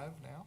5 now.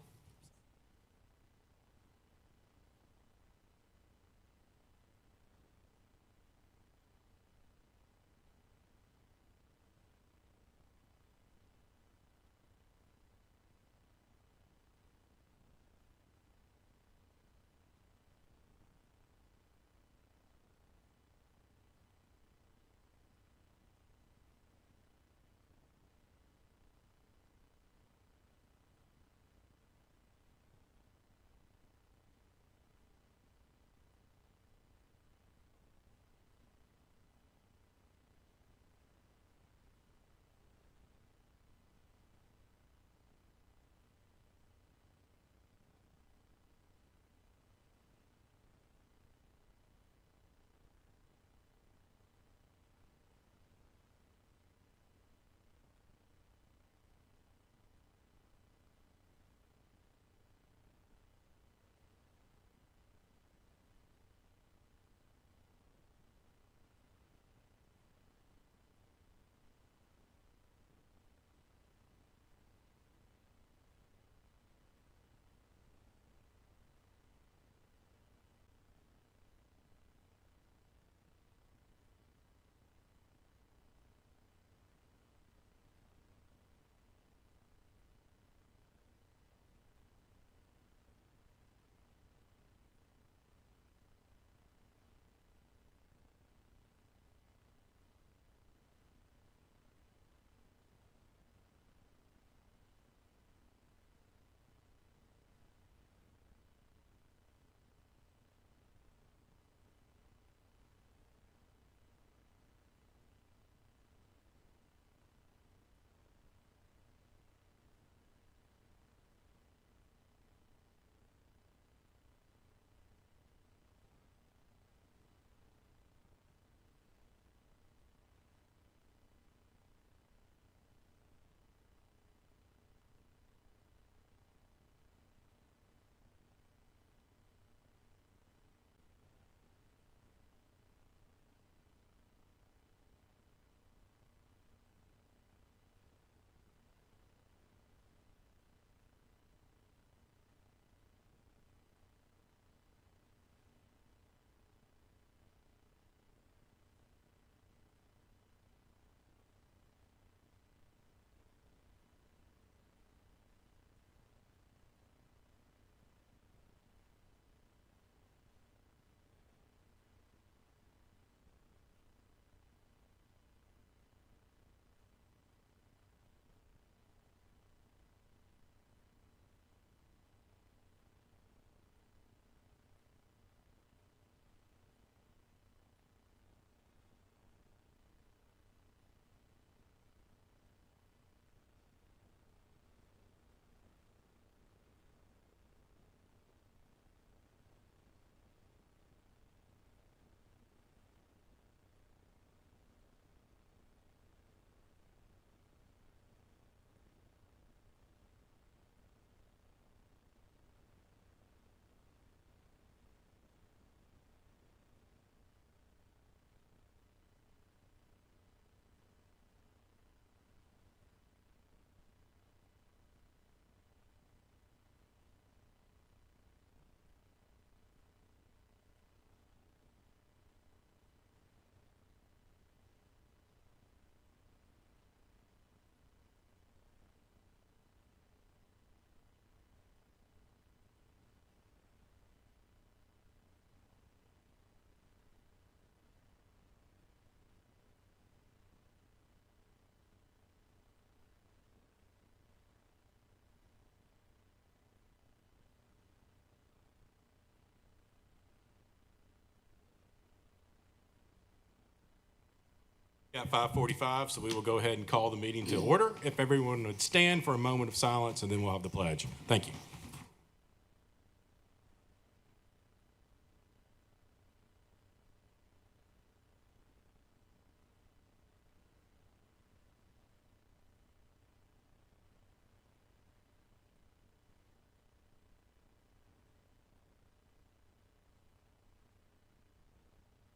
Got 5:45, so we will go ahead and call the meeting to order. If everyone would stand for a moment of silence, and then we'll have the pledge. Thank you.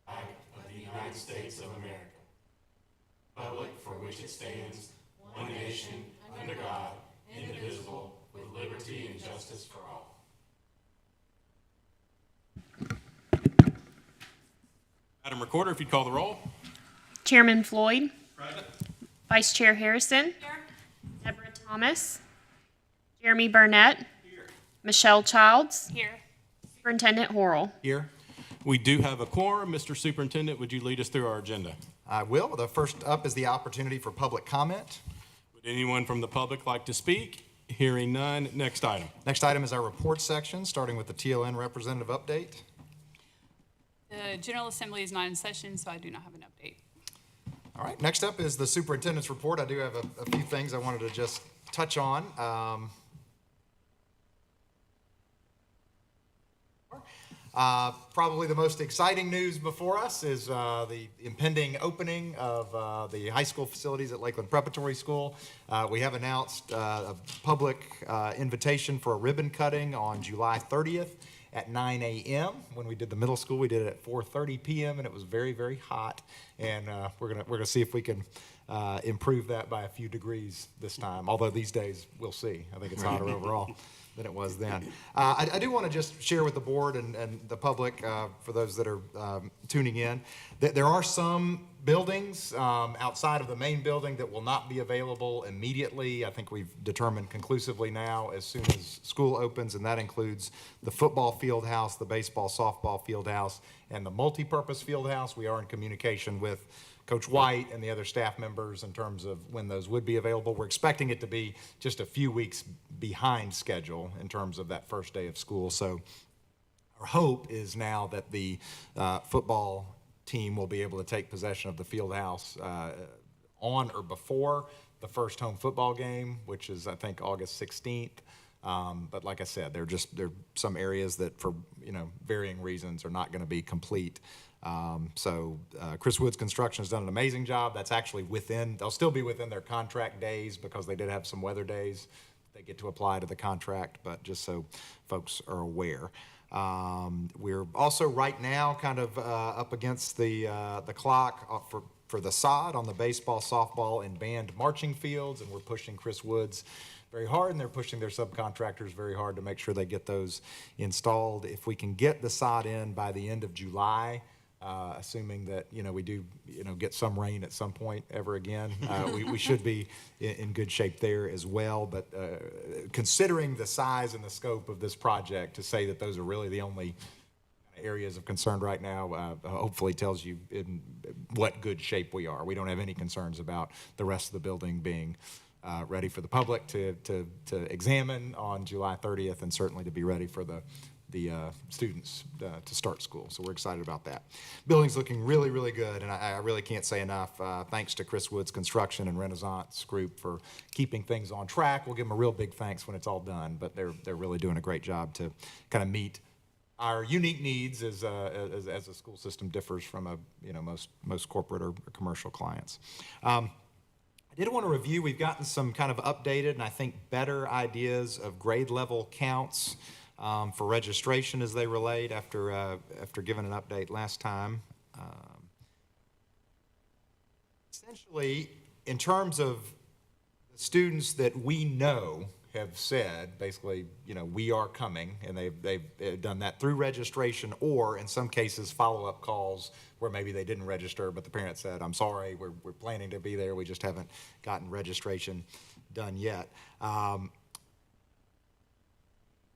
Of the United States of America, republic for which it stands, one nation, under God, indivisible, with liberty Madam Recorder, if you'd call the roll. Chairman Floyd. Present. Vice Chair Harrison. Deborah Thomas. Jeremy Burnett. Michelle Childs. Here. Superintendent Horrell. Here. We do have a quorum. Mr. Superintendent, would you lead us through our agenda? I will. The first up is the opportunity for public comment. Would anyone from the public like to speak? Hearing none. Next item. Next item is our report section, starting with the TLN representative update. The General Assembly is not in session, so I do not have an update. All right, next up is the superintendent's report. I do have a few things I wanted to just touch on. Probably the most exciting news before us is the impending opening of the high school facilities at Lakeland Preparatory School. We have announced a public invitation for a ribbon cutting on July 30th at 9 a.m. When we did the middle school, we did it at 4:30 p.m. and it was very, very hot. And we're gonna see if we can improve that by a few degrees this time. Although these days we'll see. I think it's hotter overall than it was then. I do want to just share with the board and the public, for those that are tuning in, that there are some buildings outside of the main building that will not be available immediately. I think we've determined conclusively now as soon as school opens, and that includes the football field house, the baseball, softball field house, and the multipurpose field house. We are in communication with Coach White and the other staff members in terms of when those would be available. We're expecting it to be just a few weeks behind schedule in terms of that first day of school. So our hope is now that the football team will be able to take possession of the field house on or before the first home football game, which is, I think, August 16th. But like I said, there are some areas that, for varying reasons, are not going to be complete. So Chris Woods Construction has done an amazing job. That's actually they'll still be within their contract days because they did have some weather days they get to apply to the contract, but just so folks are aware. We're also right now kind of up against the clock for the sod on the baseball, softball, and band marching fields, and we're pushing Chris Woods very hard, and they're pushing their subcontractors very hard to make sure they get those installed. If we can get the sod in by the end of July, assuming that we do get some rain at some point ever again, we should be in good shape there as well. But considering the size and the scope of this project, to say that those are really the only areas of concern right now, hopefully tells you in what good shape we are. We don't have any concerns about the rest of the building being ready for the public to examine on July 30th, and certainly to be ready for the students to start school. So we're excited about that. Building's looking really, really good, and I really can't say enough. Thanks to Chris Woods Construction and Renaissance Group for keeping things on track. We'll give them a real big thanks when it's all done, but they're really doing a great job to kind of meet our unique needs as a school system differs from most corporate or commercial clients. I did want to review. We've gotten some kind of updated and I think better ideas of grade level counts for registration as they relate after giving an update last time. Essentially, in terms of the students that we know have said, basically, we are coming, and they've done that through registration, or in some cases follow-up calls where maybe they didn't register, but the parent said, I'm sorry, we're planning to be there, we just haven't gotten registration done yet.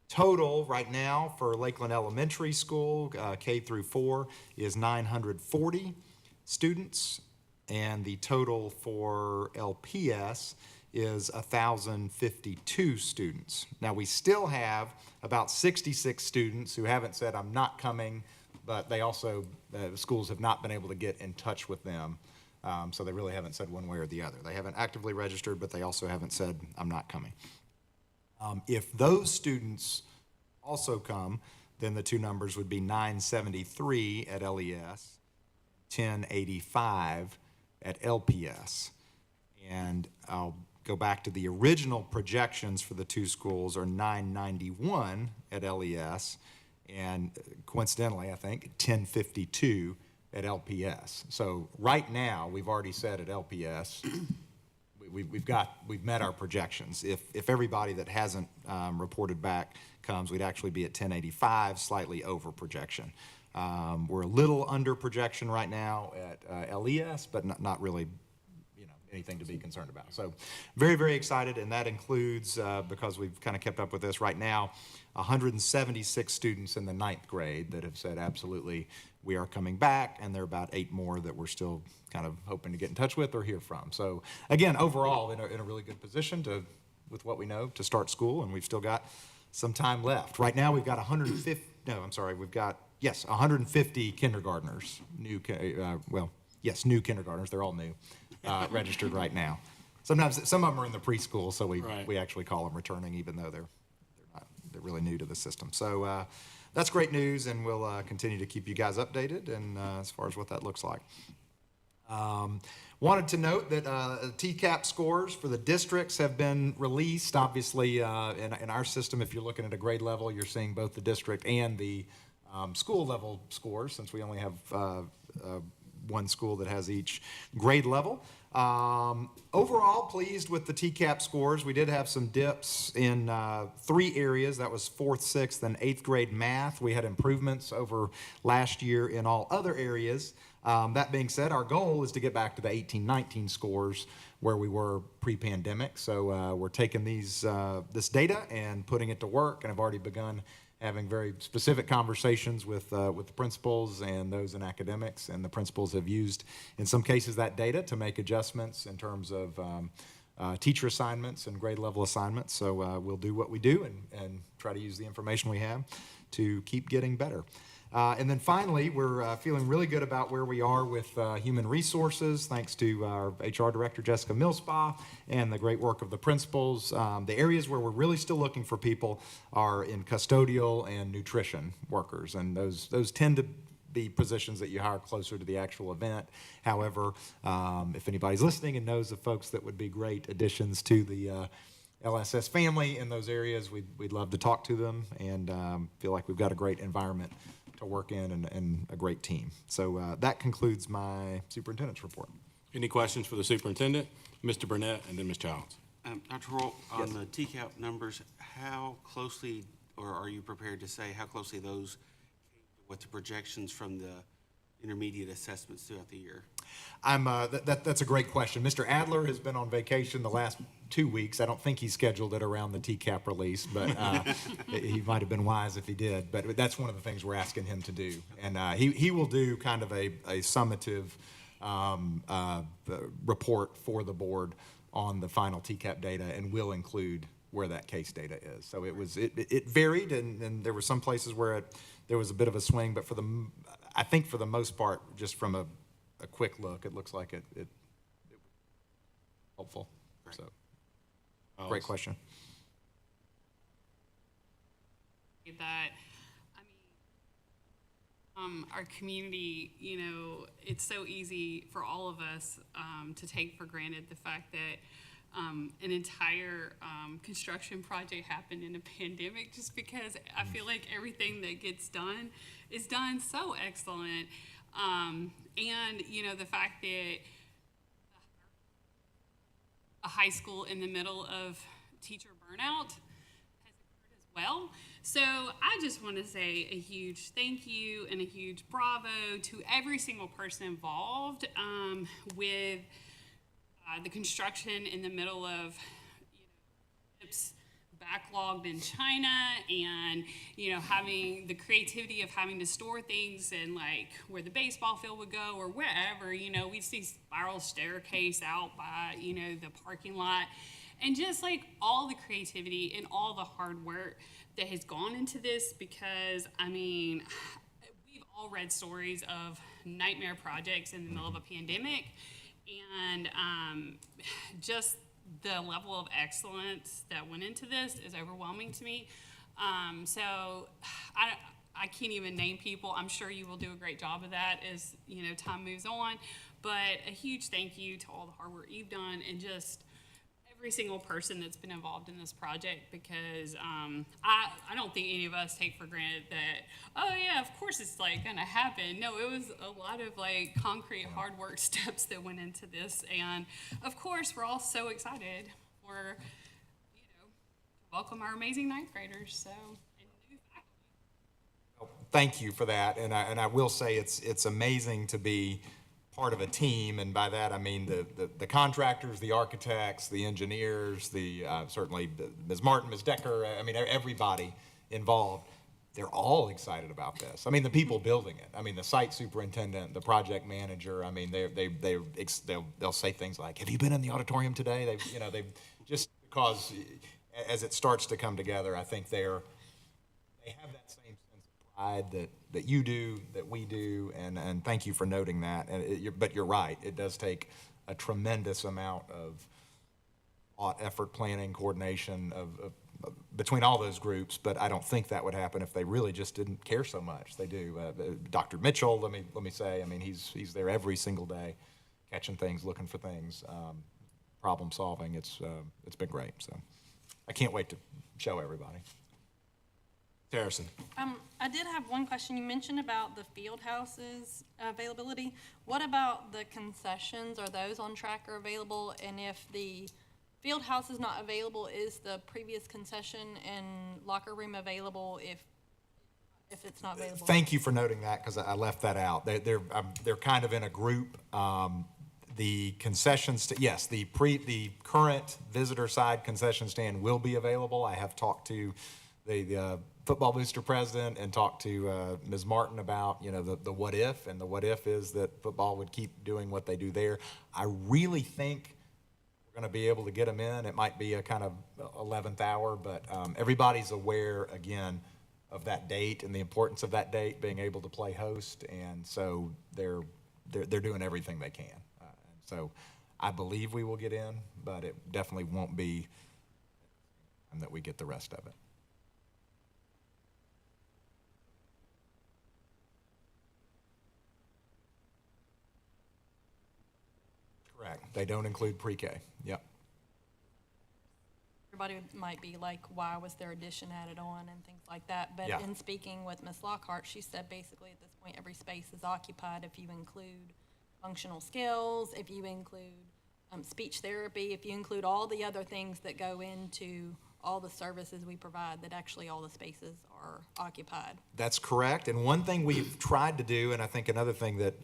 Total right now for Lakeland Elementary School, K through 4, is 940 students, and the total for LPS is 1,052 students. Now, we still have about 66 students who haven't said, I'm not coming, but they also, schools have not been able to get in touch with them, so they really haven't said one way or the other. They haven't actively registered, but they also haven't said, I'm not coming. If those students also come, then the two numbers would be 973 at LES, 1085 at LPS. And I'll go back to the original projections for the two schools are 991 at LES, and coincidentally, I think, 1052 at LPS. So right now, we've already said at LPS, we've met our projections. If everybody that hasn't reported back comes, we'd actually be at 1085, slightly over projection. We're a little under projection right now at LES, but not really, anything to be concerned about. So very, very excited, and that includes, because we've kind of kept up with this right now, 176 students in the 9th grade that have said absolutely we are coming back, and there are about 8 more that we're still kind of hoping to get in touch with or hear from. So again, overall, in a really good position with what we know, to start school, and we've still got some time left. Right now, we've got 150 kindergartners, new kindergartners, they're all new, registered right now. Sometimes some of them are in the preschool, so we actually call them returning, even though they're really new to the system. So that's great news, and we'll continue to keep you guys updated and as far as what that looks like. Wanted to note that TCAP scores for the districts have been released. Obviously, in our system, if you're looking at a grade level, you're seeing both the district and the school level scores, since we only have one school that has each grade level. Overall, pleased with the TCAP scores. We did have some dips in 3 areas. That was 4th, 6th, and 8th grade math. We had improvements over last year in all other areas. That being said, our goal is to get back to the 18-19 scores where we were pre-pandemic. So we're taking this data and putting it to work, and have already begun having very specific conversations with the principals and those in academics, and the principals have used, in some cases, that data to make adjustments in terms of teacher assignments and grade level assignments. So we'll do what we do and try to use the information we have to keep getting better. And then finally, we're feeling really good about where we are with human resources, thanks to our HR director, Jessica Millspa, and the great work of the principals. The areas where we're really still looking for people are in custodial and nutrition workers, and those tend to be positions that you hire closer to the actual event. However, if anybody's listening and knows of folks that would be great additions to the LSS family in those areas, we'd love to talk to them, and feel like we've got a great environment to work in and a great team. So that concludes my superintendent's report. Any questions for the superintendent? Mr. Burnett and then Ms. Childs. Dr. Roll, on the TCAP numbers, how closely, or are you prepared to say how closely those came to what the projections from the intermediate assessments throughout the year? That's a great question. Mr. Adler has been on vacation the last 2 weeks. I don't think he scheduled it around the TCAP release, but he might have been wise if he did. But that's one of the things we're asking him to do. And he will do kind of a summative report for the board on the final TCAP data, and will include where that case data is. So it varied, and there were some places where there was a bit of a swing, but I think for the most part, just from a quick look, it looks like it was helpful. Great. So, great question. That, our community, it's so easy for all of us to take for granted the fact that an entire construction project happened in a pandemic, just because I feel like everything that gets done is done so excellent. And, the fact that a high school in the middle of teacher burnout has occurred as well. So I just want to say a huge thank you and a huge bravo to every single person involved with the construction in the middle of ships backlogged in China, and having the creativity of having to store things in like where the baseball field would go or wherever. We'd see spiral staircase out by the parking lot, and just like all the creativity and all the hard work that has gone into this, because we've all read stories of nightmare projects in the middle of a pandemic, and just the level of excellence that went into this is overwhelming to me. So I can't even name people. I'm sure you will do a great job of that as time moves on. But a huge thank you to all the hard work you've done, and just every single person that's been involved in this project, because I don't think any of us take for granted that, oh yeah, of course it's like gonna happen. No, it was a lot of like concrete hard work steps that went into this, and of course we're all so excited for to welcome our amazing 9th graders. So, and new faculty. thank you for that. And I will say it's amazing to be part of a team, and by that I mean the contractors, the architects, the engineers, certainly Ms. Martin, Ms. Decker, I mean, everybody involved. They're all excited about this. I mean, the people building it. I mean, the site superintendent, the project manager. I mean, they'll say things like, "Have you been in the auditorium today?" They just because as it starts to come together, I think they have that same sense of pride that you do, that we do, and thank you for noting that. But you're right, it does take a tremendous amount of thought, effort, planning, coordination between all those groups. But I don't think that would happen if they really just didn't care so much. They do. Dr. Mitchell, let me say, I mean, he's there every single day, catching things, looking for things, problem solving. It's been great. So I can't wait to show everybody. Harrison. I did have one question. You mentioned about the field houses availability. What about the concessions? Are those on track or available? And if the field house is not available, is the previous concession and locker room available if it's not available? Thank you for noting that, because I left that out. They're kind of in a group. The concessions, yes, the current visitor side concession stand will be available. I have talked to the football booster president and talked to Ms. Martin about, the what if, and the what if is that football would keep doing what they do there. I really think we're going to be able to get them in. It might be a kind of 11th hour, but everybody's aware, again, of that date and the importance of that date, being able to play host, and so they're doing everything they can. So I believe we will get in, but it definitely won't be that we get the rest of it. Correct. They don't include pre-K. Yep. Everybody might be like, why was there addition added on and things like that. But Yeah. in speaking with Ms. Lockhart, she said basically at this point, every space is occupied if you include functional skills, if you include speech therapy, if you include all the other things that go into all the services we provide, that actually all the spaces are occupied. That's correct. And one thing we've tried to do, and I think another thing that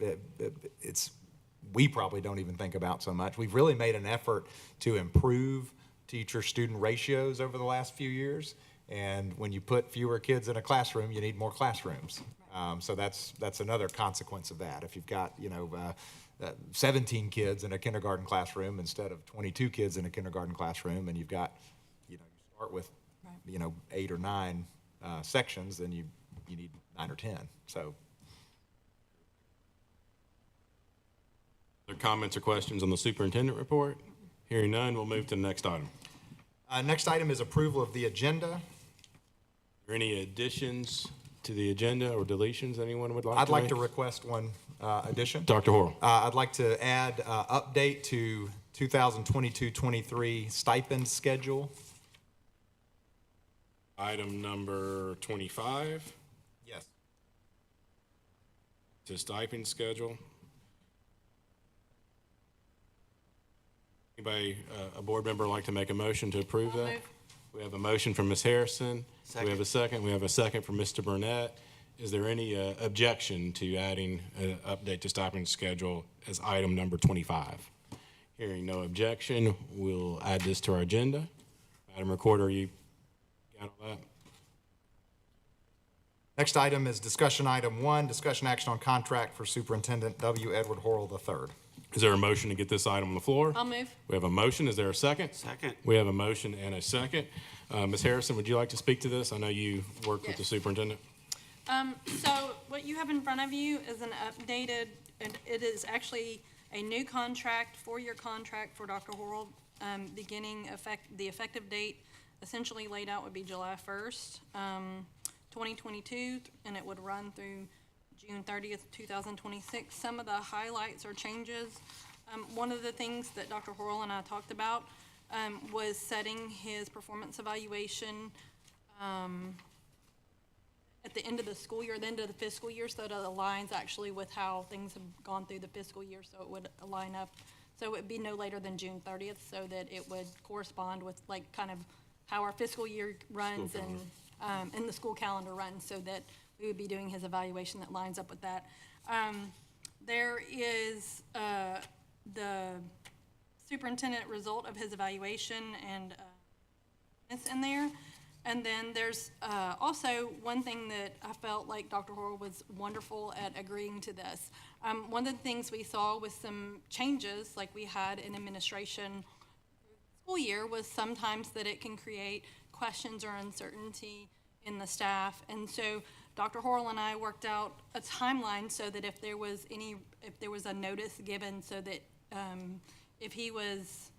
we probably don't even think about so much, we've really made an effort to improve teacher-student ratios over the last few years. And when you put fewer kids in a classroom, you need more classrooms. So that's another consequence of that. If you've got 17 kids in a kindergarten classroom instead of 22 kids in a kindergarten classroom, and you've got you start with 8 or 9 sections, then you need 9 or 10. So. Other comments or questions on the superintendent report? Hearing none, we'll move to the next item. Next item is approval of the agenda. Are there any additions to the agenda or deletions anyone would like I'd to like make? to request one addition. Dr. Horrell. I'd like to add update to 2022-23 stipend schedule. Item number 25, Yes. to stipend schedule. Anybody, a board member like to make a motion to approve that? move. We have a motion from Ms. Harrison. Second. We have a second. We have a second from Mr. Burnett. Is there any objection to adding an update to stipend schedule as item number 25? Hearing no objection, we'll add this to our agenda. Madam Recorder, you got all that? Next item is discussion item 1, discussion action on contract for Superintendent W. Edward Horrell III. Is there a motion to get this item on the floor? I'll move. We have a motion. Is there a second? Second. We have a motion and a second. Ms. Harrison, would you like to speak to this? I know you worked with the Yes. superintendent. So what you have in front of you is an updated, and it is actually a new contract, 4-year contract for Dr. Horrell, the effective date essentially laid out would be July 1st, 2022, and it would run through June 30th, 2026. Some of the highlights or changes, one of the things that Dr. Horrell and I talked about was setting his performance evaluation at the end of the school year, the end of the fiscal year, so that it aligns actually with how things have gone through the fiscal year, so it would align up. So it would be no later than June 30th, so that it would correspond with like kind of how our fiscal year runs and and the school calendar runs, so that we would be doing his evaluation that lines up with that. There is the superintendent result of his evaluation, and it's in there. And then there's also one thing that I felt like Dr. Horrell was wonderful at agreeing to this. One of the things we saw with some changes, like we had in administration school year, was sometimes that it can create questions or uncertainty in the staff. And so Dr. Horrell and I worked out a timeline so that if there was a notice given, so that if he was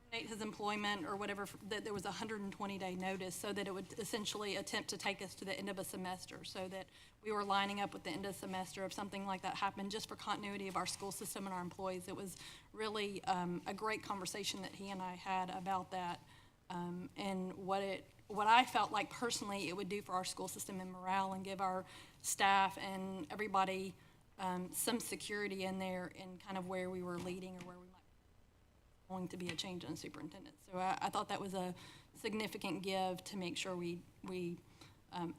terminate his employment or whatever, that there was a 120-day notice, so that it would essentially attempt to take us to the end of a semester, so that we were lining up with the end of the semester if something like that happened, just for continuity of our school system and our employees. It was really a great conversation that he and I had about that, and what I felt like personally it would do for our school system and morale, and give our staff and everybody some security in there in kind of where we were leading or where we might going to be a change in superintendent. So I thought that was a significant give to make sure we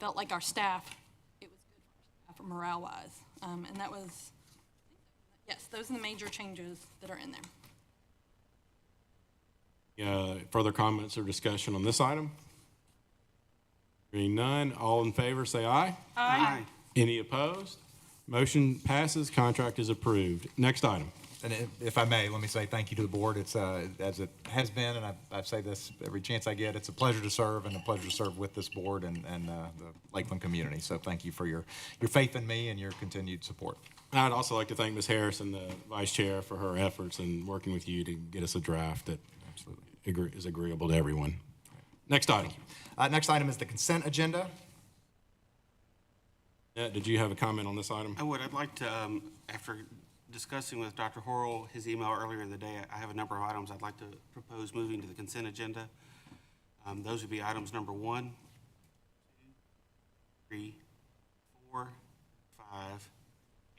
felt like our staff, it was good for our staff morale-wise. And that was, yes, those are the major changes that are in there. Further comments or discussion on this item? Hearing none, all in favor say aye. Aye. Any opposed? Motion passes, contract is approved. Next item. And if I may, let me say thank you to the board. It's, as it has been, and I say this every chance I get, it's a pleasure to serve, and a pleasure to serve with this board and the Lakeland community. So thank you for your faith in me and your continued support. I'd also like to thank Ms. Harrison, the vice chair, for her efforts in working with you to get us a draft that is agreeable to everyone. Next item. Next item is the consent agenda. Did you have a comment on this item? I would. I'd like to, after discussing with Dr. Horrell his email earlier in the day, I have a number of items I'd like to propose moving to the consent agenda. Those would be items number 1, 2, 3, 4, 5,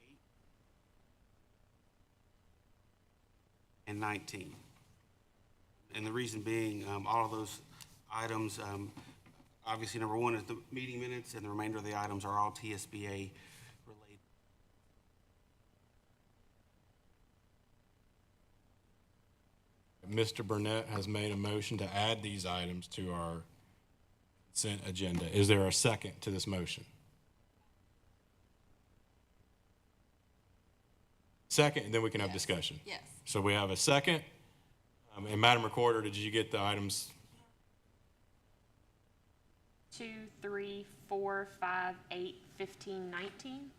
8, and 19. And the reason being, all of those items, obviously number 1 is the meeting minutes, and the remainder of the items are all TSBA related. Mr. Burnett has made a motion to add these items to our consent agenda. Is there a second to this motion? Second, and then we can have discussion. Yes. So we have a second. And Madam Recorder, did you get the items? 2, 3, 4, 5, 8, 15, 19.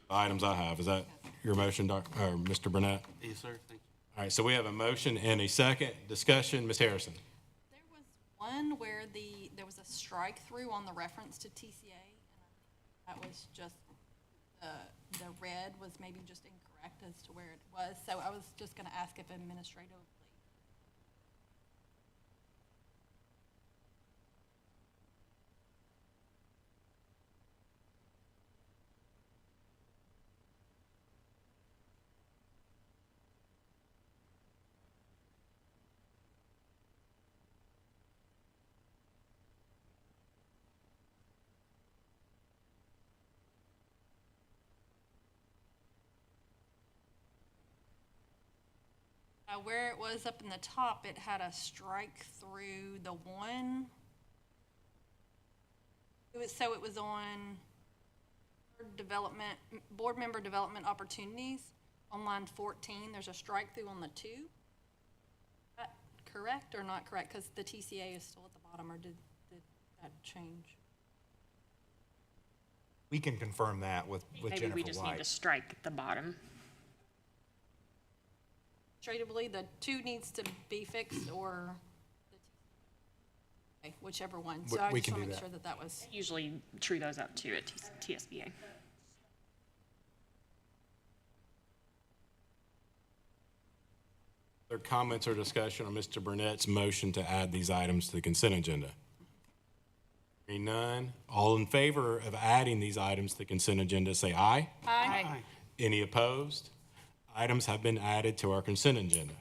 The items I have. Is that your motion, Mr. Burnett? Yes, sir. Thank you. All right, so we have a motion and a second. Discussion, Ms. Harrison. There was one where there was a strike through on the reference to TCA, and that was just, the red was maybe just incorrect as to where it was. So I was just gonna ask if administratively. Where it was up in the top, it had a strike through the 1. It was on board member development opportunities on line 14. There's a strike through on the 2. Is that correct or not correct? Because the TCA is still at the bottom, or did that change? We can confirm that with Maybe Jennifer we just need to White. strike at the bottom. Administratively, the 2 needs to be fixed, or the TCA, whichever one. So I We just can want do to make that. sure that was. Usually true those up too at TSBA. There comments or discussion on Mr. Burnett's motion to add these items to the consent agenda? Hearing none, all in favor of adding these items to the consent agenda, say aye. Aye. Any opposed? Items have been added to our consent agenda.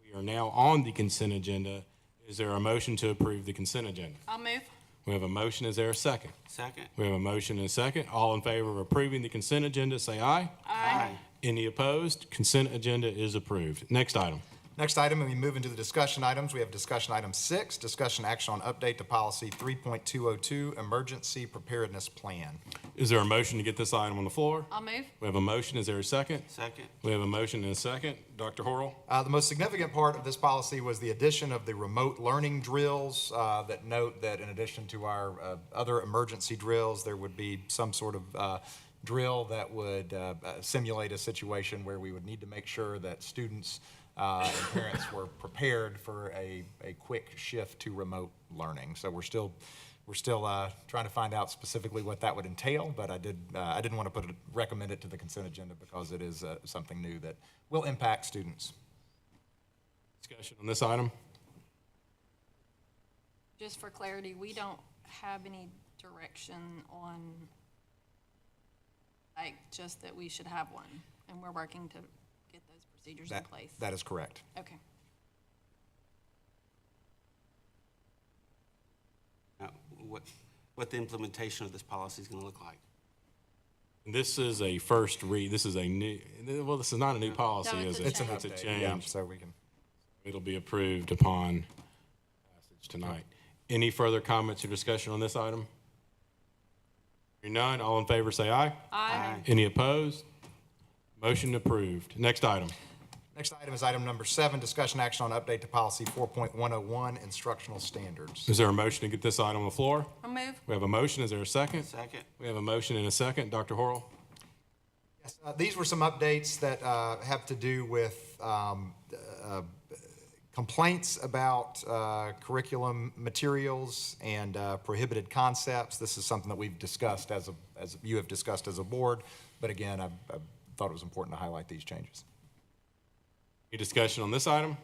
We are now on the consent agenda. Is there a motion to approve the consent agenda? I'll move. We have a motion. Is there a second? Second. We have a motion and a second. All in favor of approving the consent agenda, say aye. Aye. Any opposed? Consent agenda is approved. Next item. Next item, and we move into the discussion items. We have discussion item 6, discussion action on update to policy 3.202, emergency preparedness plan. Is there a motion to get this item on the floor? I'll move. We have a motion. Is there a second? Second. We have a motion and a second. Dr. Horrell? The most significant part of this policy was the addition of the remote learning drills that note that in addition to our other emergency drills, there would be some sort of drill that would simulate a situation where we would need to make sure that students and parents were prepared for a quick shift to remote learning. So we're still trying to find out specifically what that would entail, but I didn't want to recommend it to the consent agenda because it is something new that will impact students. Discussion on this item? Just for clarity, we don't have any direction on, like, just that we should have one, and we're working to get those procedures in place. That is correct. Okay. Now, what the implementation of this policy is going to look like. This is a first read. This is a new, well, this is not a new policy, No, is it's it? a It's an It's a update, yeah, change. so we can. It'll be approved upon passage tonight. Any further comments or discussion on this item? Hearing none, all in favor say aye. Aye. Any opposed? Motion approved. Next item. Next item is item number 7, discussion action on update to policy 4.101, instructional standards. Is there a motion to get this item on the floor? I'll move. We have a motion. Is there a second? Second. We have a motion and a second. Dr. Horrell? Yes, these were some updates that have to do with complaints about curriculum materials and prohibited concepts. This is something that we've discussed as you have discussed as a board, but again, I thought it was important to highlight these changes. Any discussion on this item?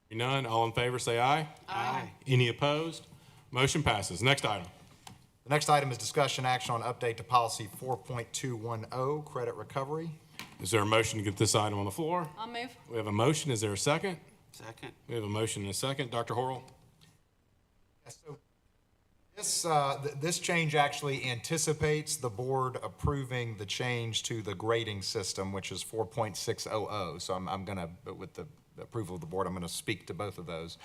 Hearing none, all in favor say aye. Aye. Any opposed? Motion passes. Next item. The next item is discussion action on update to policy 4.210, credit recovery. Is there a motion to get this item on the floor? I'll move. We have a motion. Is there a second? Second. We have a motion and a second. Dr. Horrell? Yes, so this change actually anticipates the board approving the change to the grading system, which is 4.600. So I'm going to, with the approval of the board, I'm going to speak to both of those.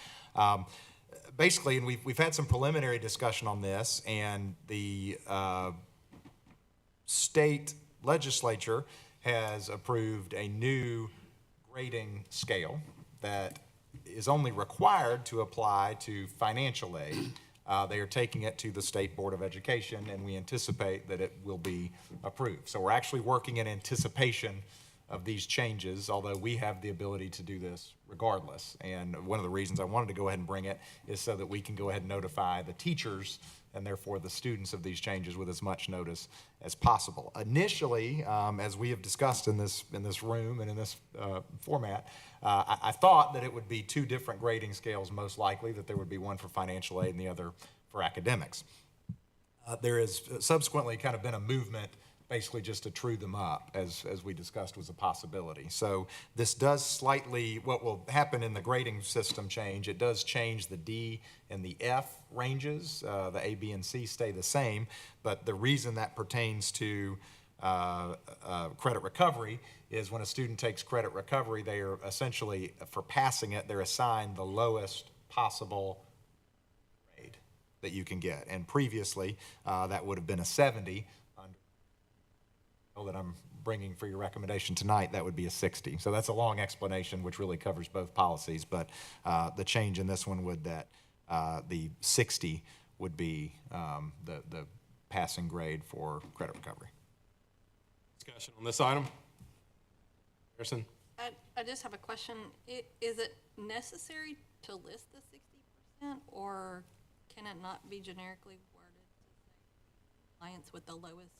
Basically, and we've had some preliminary discussion on this, and the state legislature has approved a new grading scale that is only required to apply to financial aid. They are taking it to the State Board of Education, and we anticipate that it will be approved. So we're actually working in anticipation of these changes, although we have the ability to do this regardless. And one of the reasons I wanted to go ahead and bring it is so that we can go ahead and notify the teachers and therefore the students of these changes with as much notice as possible. Initially, as we have discussed in this room and in this format, I thought that it would be 2 different grading scales, most likely, that there would be one for financial aid and the other for academics. There has subsequently kind of been a movement basically just to true them up, as we discussed was a possibility. So this does slightly, what will happen in the grading system change, it does change the D and the F ranges. The A, B, and C stay the same, but the reason that pertains to credit recovery is when a student takes credit recovery, they are essentially, for passing it, they're assigned the lowest possible grade that you can get. And previously, that would have been a 70. That I'm bringing for your recommendation tonight, that would be a 60. So that's a long explanation, which really covers both policies, but the change in this one would that the 60 would be the passing grade for credit recovery. Discussion on this item? Harrison? I just have a question. Is it necessary to list the 60%, or can it not be generically worded to say compliance with the lowest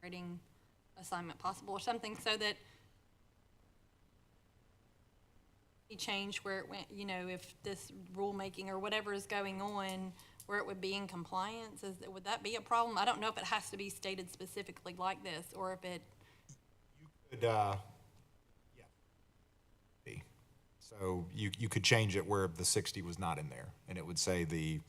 grading assignment possible, or something, so that we change where it went, if this rulemaking or whatever is going on, where it would be in compliance, would that be a problem? I don't know if it has to be stated specifically like this, or if it... You could, yeah. So you could change it where the 60 was not in there, and it would say the,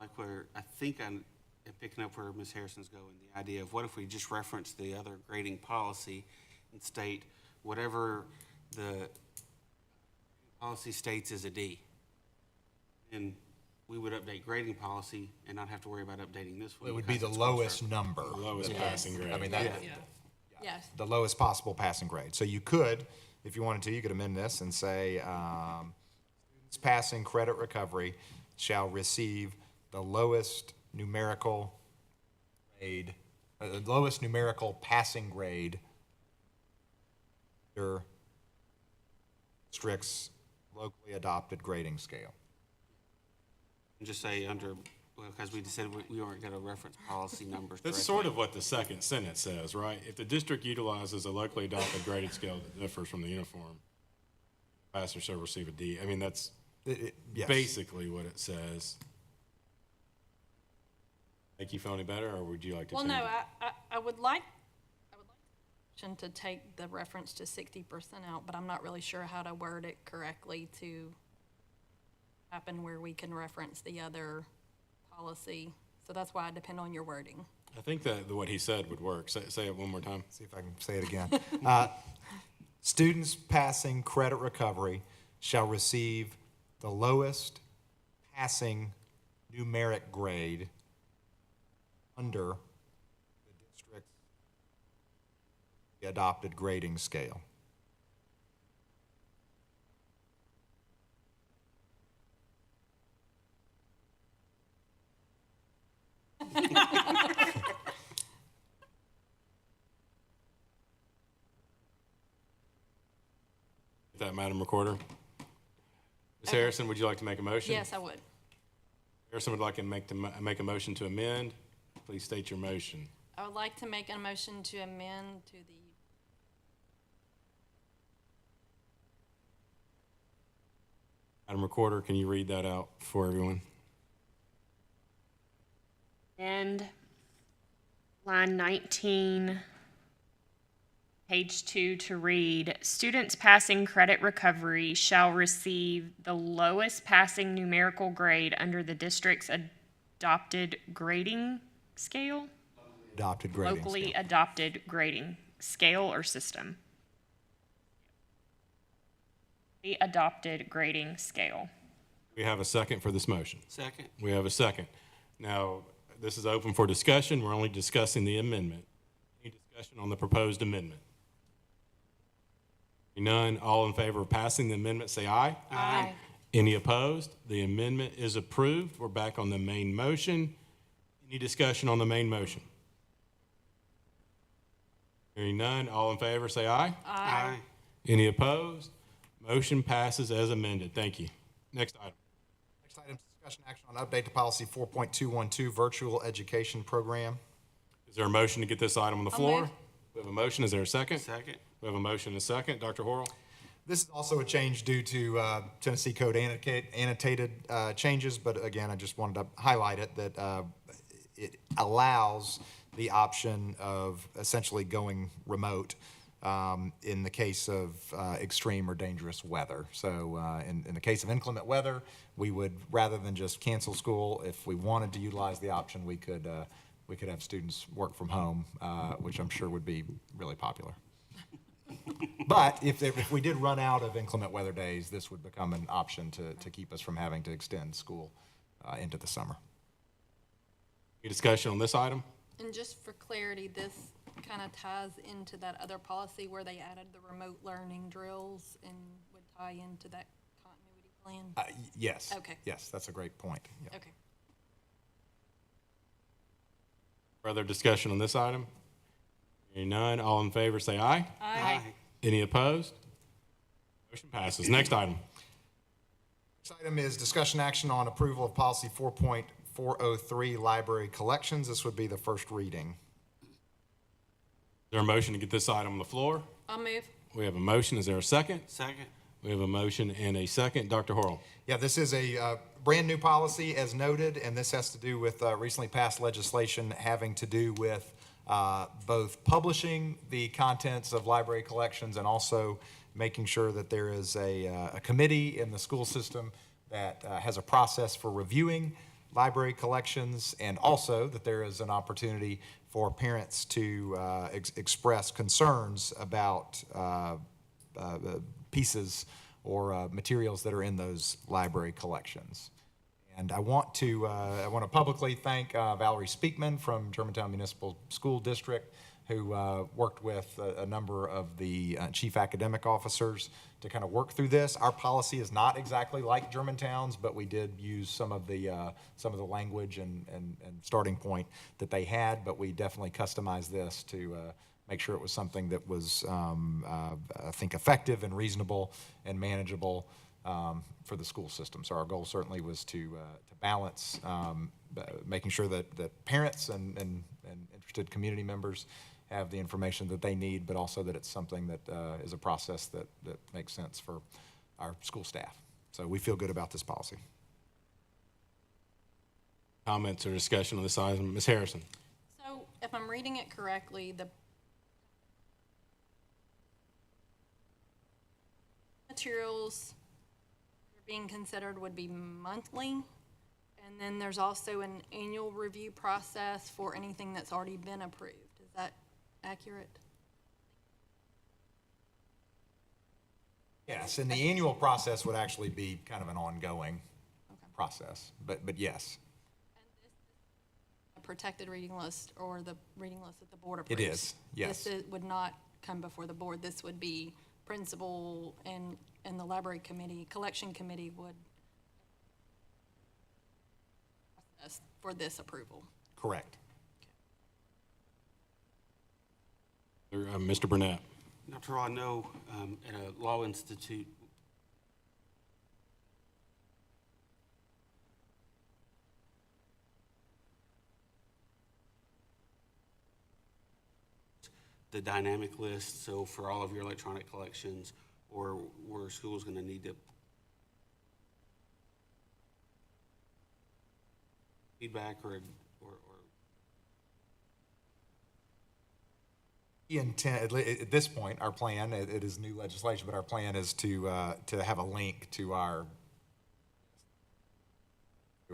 Like where, I think I'm picking up where Ms. Harrison's going, the idea of what if we just reference the other grading policy and state whatever the policy states is a D. And we would update grading policy and not have to worry about updating this one. it would be the because it's lowest cross-referenced. number. Lowest passing grade. I mean, that, Yes. the lowest possible passing grade. So you could, if you wanted to, you could amend this and say, students passing credit recovery shall receive the lowest numerical grade, the lowest numerical passing grade under district's locally adopted grading scale. And just say under, because we just said we weren't going to reference policy numbers That's directly. sort of what the second sentence says, right? If the district utilizes a locally adopted grading scale that differs from the uniform, passer shall receive a D. I mean, that's Yes. basically what it says. Make you feel any better, or would you like to Well, change no, it? I would like to take the reference to 60% out, but I'm not really sure how to word it correctly to happen where we can reference the other policy. So that's why I depend on your wording. I think that what he said would work. Say it one more time. See if I can say it again. Students passing credit recovery shall receive the lowest passing numeric grade under the district's adopted grading scale. That, Madam Recorder. Ms. Harrison, would you like to make a motion? Yes, I would. Harrison would like to make a motion to amend. Please state your motion. I would like to make a motion to amend to the, Madam Recorder, can you read that out for everyone? And line 19, page 2 to read, students passing credit recovery shall receive the lowest passing numerical grade under the district's adopted grading scale? Adopted grading Locally scale. adopted grading scale or system? The adopted grading scale. We have a second for this motion. Second. We have a second. Now, this is open for discussion. We're only discussing the amendment. Any discussion on the proposed amendment? Hearing none, all in favor of passing the amendment, say aye. Aye. Any opposed? The amendment is approved. We're back on the main motion. Any discussion on the main motion? Hearing none, all in favor, say aye. Aye. Any opposed? Motion passes as amended. Thank you. Next item. Next item, discussion action on update to policy 4.212, virtual education program. Is there a motion to get this item on the floor? move. We have a motion. Is there a second? Second. We have a motion and a second. Dr. Horrell? This is also a change due to Tennessee Code annotated changes, but again, I just wanted to highlight it, that it allows the option of essentially going remote in the case of extreme or dangerous weather. So in the case of inclement weather, we would, rather than just cancel school, if we wanted to utilize the option, we could have students work from home, which I'm sure would be really popular. But if we did run out of inclement weather days, this would become an option to keep us from having to extend school into the summer. Any discussion on this item? and just for clarity, this kind of ties into that other policy where they added the remote learning drills and would tie into that continuity plan? Yes. Okay. Yes, that's a great point. Yeah. Okay. Further discussion on this item? Hearing none, all in favor say aye. Aye. Any opposed? Motion passes. Next item. Next item is discussion action on approval of policy 4.403, library collections. This would be the first reading. Is there a motion to get this item on the floor? I'll move. We have a motion. Is there a second? Second. We have a motion and a second. Dr. Horrell. Yeah, this is a brand-new policy, as noted, and this has to do with recently passed legislation having to do with both publishing the contents of library collections and also making sure that there is a committee in the school system that has a process for reviewing library collections, and also that there is an opportunity for parents to express concerns about pieces or materials that are in those library collections. And I want to publicly thank Valerie Speakman from Germantown Municipal School District, who worked with a number of the chief academic officers to kind of work through this. Our policy is not exactly like Germantown's, but we did use some of the language and starting point that they had, but we definitely customized this to make sure it was something that was, I think, effective and reasonable and manageable for the school system. So our goal certainly was to balance making sure that parents and interested community members have the information that they need, but also that it's something that is a process that makes sense for our school staff. So we feel good about this policy. Comments or discussion on this item? Ms. Harrison? So if I'm reading it correctly, the materials being considered would be monthly, and then there's also an annual review process for anything that's already been approved. Is that accurate? Yes, and the annual process would actually be kind of an ongoing process, but yes, A protected reading list or the reading list that the board it approves? is, yes. Would not come before the board. This would be principal and the library committee, collection committee would process for this approval. Correct. Mr. Burnett? Dr. Raw, I know at a law institute, the dynamic list, so for all of your electronic collections, or were schools going to need to feedback or The intent, at this point, our plan, it is new legislation, but our plan is to have a link to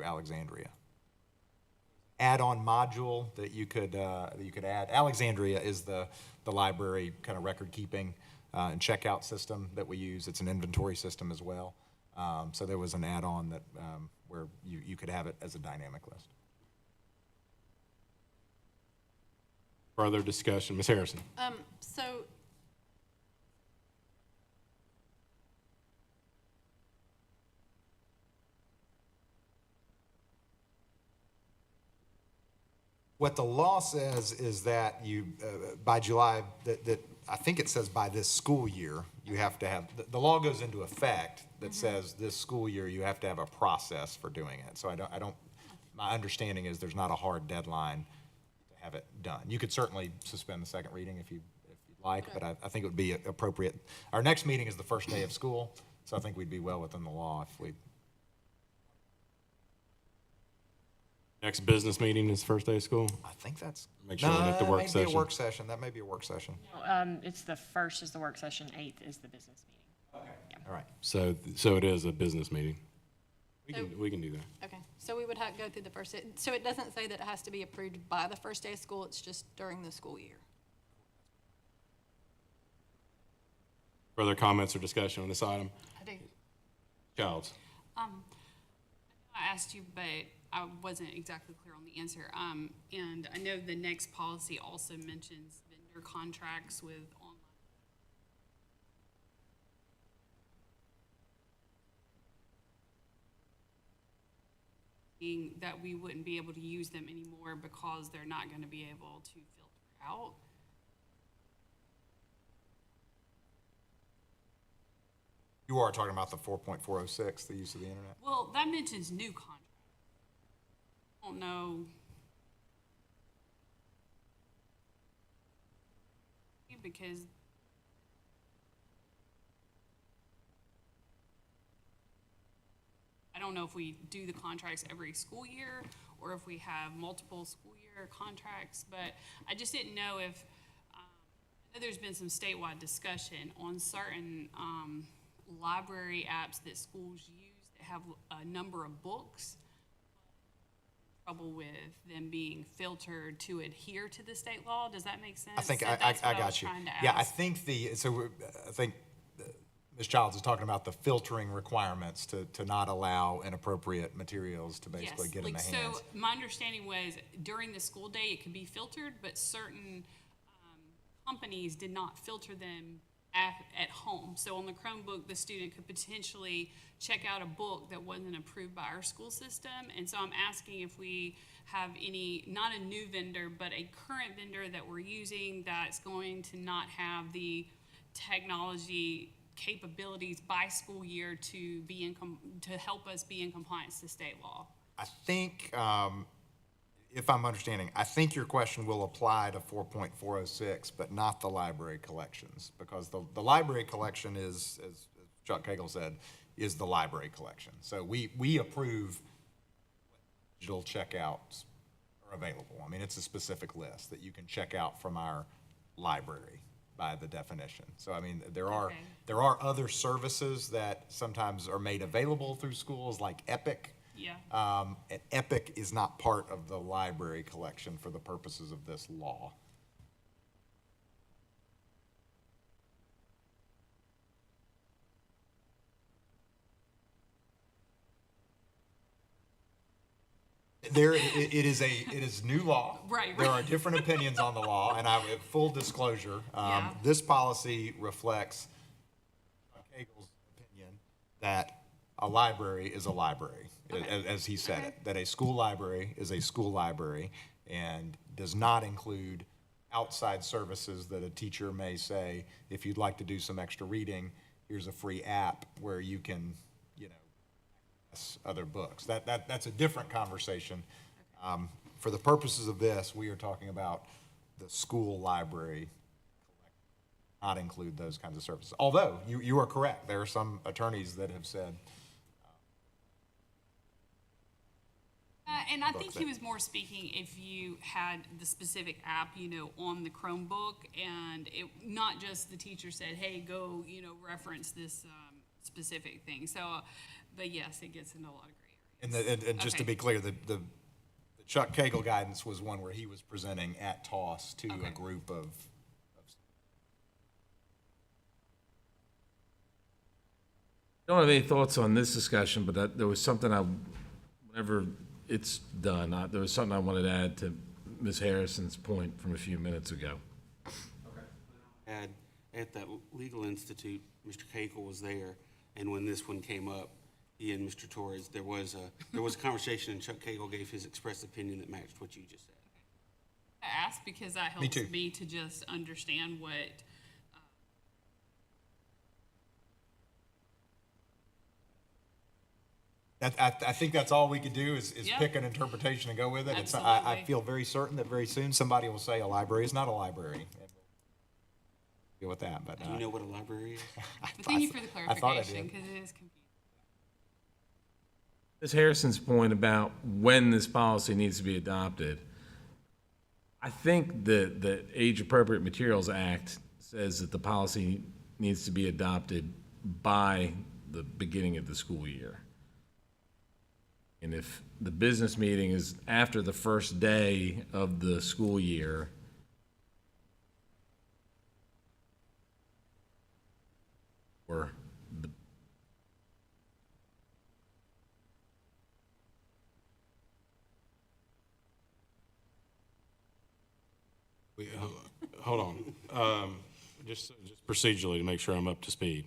Alexandria. Add-on module that you could add. Alexandria is the library kind of record-keeping and checkout system that we use. It's an inventory system as well. So there was an add-on that where you could have it as a dynamic list. Further discussion? Ms. Harrison? So What the law says is that you, by July, that I think it says by this school year, you have to have, the law goes into effect that says this school year, you have to have a process for doing it. So I don't, my understanding is there's not a hard deadline to have it done. You could certainly suspend the second reading if you'd like, but I think it would be appropriate. Our next meeting is the first day of school, so I think we'd be well within the law if we. Next business meeting is first day of school? I think that's. Make sure we're at the work That may be session. a work session. That may be a work session. It's the first is the work session, 8th is the business meeting. All right. So it is a business meeting. We can do that. okay, so we would have to go through the first, so it doesn't say that it has to be approved by the first day of school, it's just during the school year. Further comments or discussion on this item? I do. Childs? I asked you, but I wasn't exactly clear on the answer. And I know the next policy also mentions vendor contracts with online. Being that we wouldn't be able to use them anymore because they're not going to be able to filter out. You are talking about the 4.406, the use of the internet? Well, that mentions new contracts. I don't know. Because I don't know if we do the contracts every school year or if we have multiple school year contracts, but I just didn't know if, I know there's been some statewide discussion on certain library apps that schools use that have a number of books. Trouble with them being filtered to adhere to the state law. Does that make sense? I think So I that's what was got you. trying to Yeah, I ask. think I think Ms. Childs is talking about the filtering requirements to not allow inappropriate materials to basically Yes, get in the like, hands. so my understanding was during the school day, it could be filtered, but certain companies did not filter them at home. So on the Chromebook, the student could potentially check out a book that wasn't approved by our school system. And so I'm asking if we have any, not a new vendor, but a current vendor that we're using that's going to not have the technology capabilities by school year to be to help us be in compliance to state law. I think, if I'm understanding, I think your question will apply to 4.406, but not the library collections, because the library collection is, as Chuck Cagle said, is the library collection. So we approve digital checkouts are available. I mean, it's a specific list that you can check out from our library by the definition. So, I mean, there are other services that sometimes are made available through schools, like Epic. Yeah. And Epic is not part of the library collection for the purposes of this law. It is new law. Right, There right. are different opinions on the law, and I have full disclosure. Yeah. This policy reflects Cagle's opinion that a library is a library, as he said it, that a school library is a school library and does not include outside services that a teacher may say, if you'd like to do some extra reading, here's a free app where you can, other books. That's a different conversation. For the purposes of this, we are talking about the school library, not include those kinds of services. Although, you are correct, there are some attorneys that have said, And I think he was more speaking if you had the specific app, on the Chromebook, and it, not just the teacher said, hey, go, reference this specific thing. So, but yes, it gets into a lot of gray areas. and just to Okay. be clear, the Chuck Cagle guidance was one where he was presenting at TOS to a Okay. group of Don't have any thoughts on this discussion, but there was something whenever it's done, there was something I wanted to add to Ms. Harrison's point from a few minutes ago. At that legal institute, Mr. Cagle was there, and when this one came up, he and Mr. Torres, there was a conversation, and Chuck Cagle gave his expressed opinion that matched what you just said. I asked because that helps too. me to just understand what, I think that's all we could do is Yeah. pick an interpretation and go with it. I Absolutely. feel very certain that very soon somebody will say a library is not a library. And we'll deal with that, but. Do you know what a library is? but thank you for the I thought I clarification, did. because it is confusing. Ms. Harrison's point about when this policy needs to be adopted, I think that the Age Appropriate Materials Act says that the policy needs to be adopted by the beginning of the school year. And if the business meeting is after the first day of the school year, or the Hold on. Just procedurally to make sure I'm up to speed.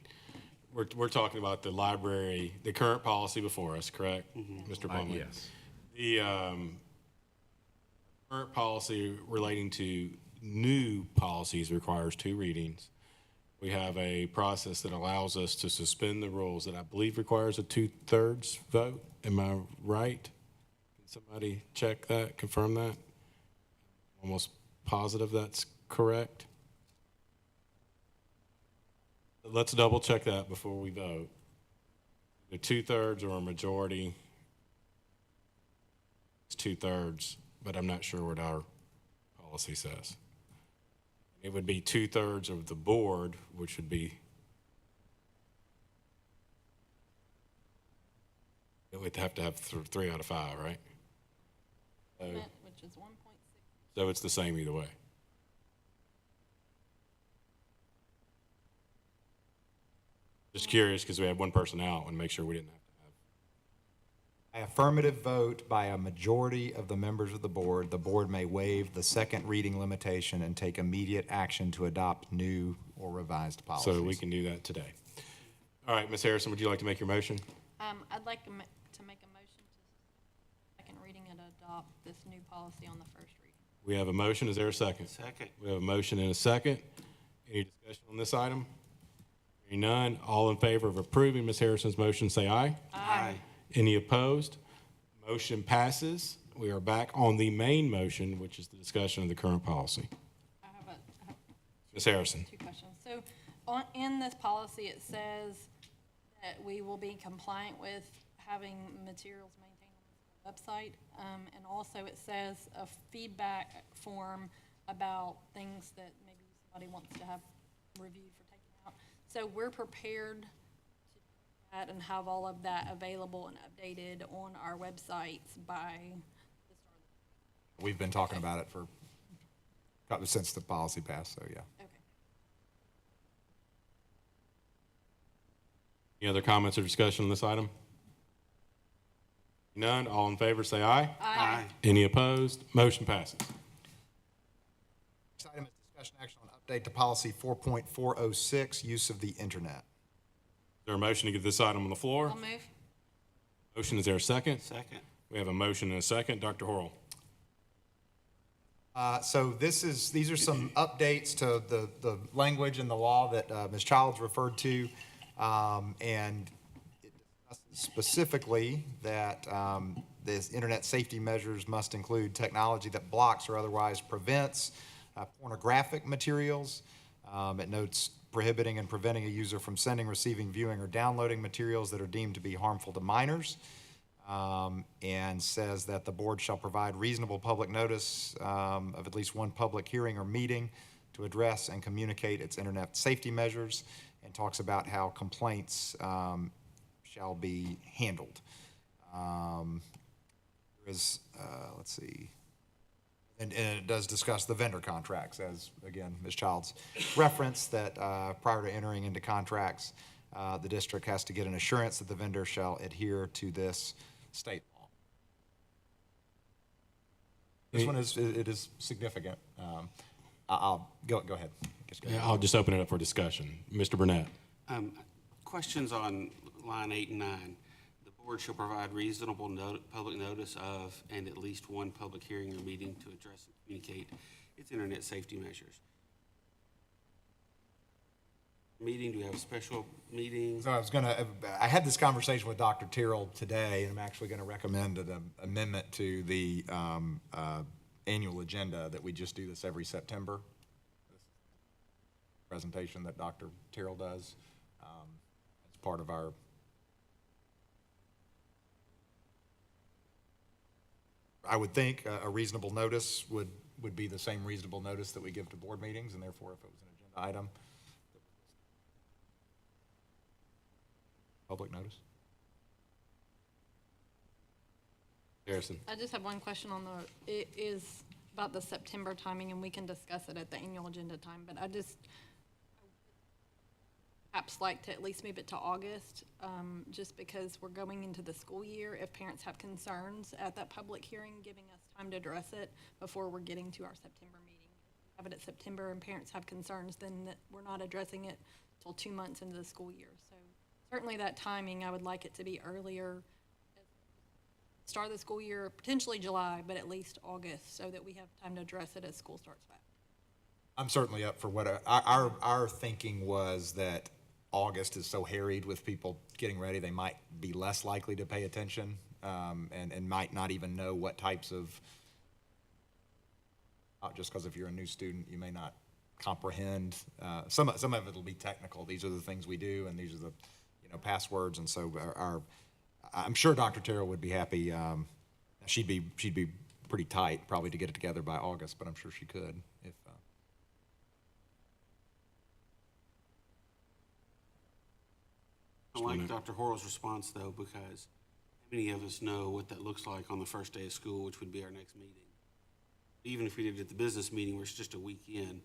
We're talking about the library, the current policy before us, correct, Mr. Plumley? yes. The current policy relating to new policies requires 2 readings. We have a process that allows us to suspend the rules that I believe requires a 2/3 vote. Am I right? Can somebody check that, confirm that? Almost positive that's correct. Let's double check that before we vote. The 2/3 or a majority. It's 2/3, but I'm not sure what our policy says. It would be 2/3 of the board, which would be, it would have to have 3 out of 5, right? Which is 1.6. So it's the same either way. Just curious, because we had one person out, and make sure we didn't have to have. By affirmative vote by a majority of the members of the board may waive the second reading limitation and take immediate action to adopt new or revised policies. So we can do that today. All right, Ms. Harrison, would you like to make your motion? I'd like to make a motion to second reading and adopt this new policy on the first reading. We have a motion. Is there a second? Second. We have a motion and a second. Any discussion on this item? Hearing none, all in favor of approving Ms. Harrison's motion, say aye. Aye. Any opposed? Motion passes. We are back on the main motion, which is the discussion of the current policy. I have Ms. Harrison. 2 questions. So in this policy, it says that we will be compliant with having materials maintained on the school website. And also it says a feedback form about things that maybe somebody wants to have reviewed for taking out. So we're prepared to do that and have all of that available and updated on our websites by the start of We've been talking about it since the policy passed, so yeah. the, okay. Any other comments or discussion on this item? None, all in favor, say aye. Aye. Any opposed? Motion passes. Next item is discussion action on update to policy 4.406, use of the internet. Is there a motion to get this item on the floor? I'll move. Motion, is there a second? Second. We have a motion and a second. Dr. Horrell. So these are some updates to the language in the law that Ms. Childs referred to. And it discusses specifically that this internet safety measures must include technology that blocks or otherwise prevents pornographic materials. It notes prohibiting and preventing a user from sending, receiving, viewing, or downloading materials that are deemed to be harmful to minors. And says that the board shall provide reasonable public notice of at least one public hearing or meeting to address and communicate its internet safety measures, and talks about how complaints shall be handled. There is, let's see, and it does discuss the vendor contracts, as, again, Ms. Childs referenced, that prior to entering into contracts, the district has to get an assurance that the vendor shall adhere to this state law. This one is significant. I'll go ahead. Yeah, I'll just open it up for discussion. Mr. Burnett. Questions on line 8 and 9. The board shall provide reasonable public notice of and at least one public hearing or meeting to address and communicate its internet safety measures. Meeting, do we have a special meeting? So I had this conversation with Dr. Tyrrell today, and I'm actually gonna recommend an amendment to the annual agenda that we just do this every September. Presentation that Dr. Tyrrell does as part of our I would think a reasonable notice would be the same reasonable notice that we give to board meetings, and therefore if it was an agenda item, public notice. Harrison. I just have one question on it is about the September timing, and we can discuss it at the annual agenda time, but I just perhaps like to at least move it to August, just because we're going into the school year. If parents have concerns at that public hearing, giving us time to address it before we're getting to our September meeting. If we have it at September and parents have concerns, then we're not addressing it till 2 months into the school year. So certainly that timing, I would like it to be earlier, start of the school year, potentially July, but at least August, so that we have time to address it as school starts back. I'm certainly up for what our thinking was that August is so harried with people getting ready, they might be less likely to pay attention, and might not even know what types of, just because if you're a new student, you may not comprehend. Some of it will be technical. These are the things we do, and these are the, passwords, and so I'm sure Dr. Terrell would be happy. She'd be pretty tight probably to get it together by August, but I'm sure she could if. I like Dr. Horrell's response, though, because many of us know what that looks like on the first day of school, which would be our next meeting. Even if we did it at the business meeting, where it's just a week in,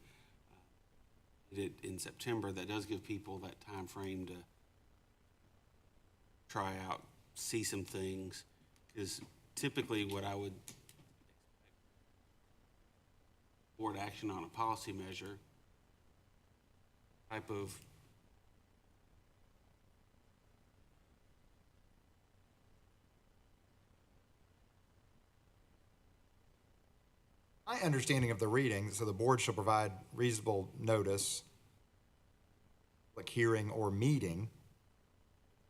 did it in September, that does give people that time frame to try out, see some things. Because typically what I would expect board action on a policy measure type of My understanding of the reading, so the board shall provide reasonable notice, like hearing or meeting,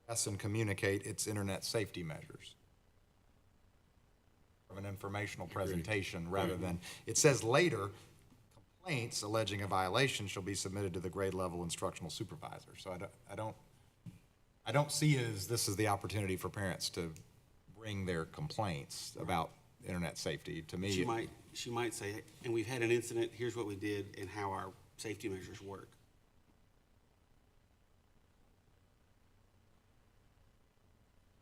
discuss and communicate its internet safety measures. Of an informational presentation rather than, it says later, complaints alleging a violation shall be submitted to the grade level instructional supervisor. So I don't see it as this is the opportunity for parents to bring their complaints about internet safety. To me, she might say, and we've had an incident, here's what we did and how our safety measures work.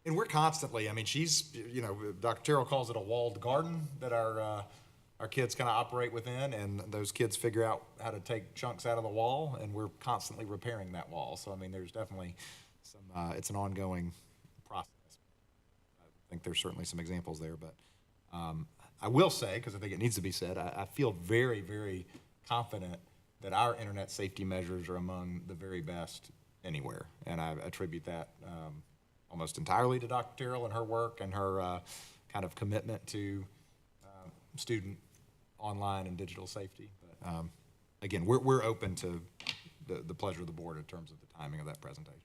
and we're constantly, I mean, she's, Dr. Terrell calls it a walled garden that our kids kind of operate within, and those kids figure out how to take chunks out of the wall, and we're constantly repairing that wall. So, I mean, there's definitely some, it's an ongoing process. I think there's certainly some examples there, but I will say, because I think it needs to be said, I feel very, very confident that our internet safety measures are among the very best anywhere, and I attribute that almost entirely to Dr. Terrell and her work and her kind of commitment to student online and digital safety. But again, we're open to the pleasure of the board in terms of the timing of that presentation.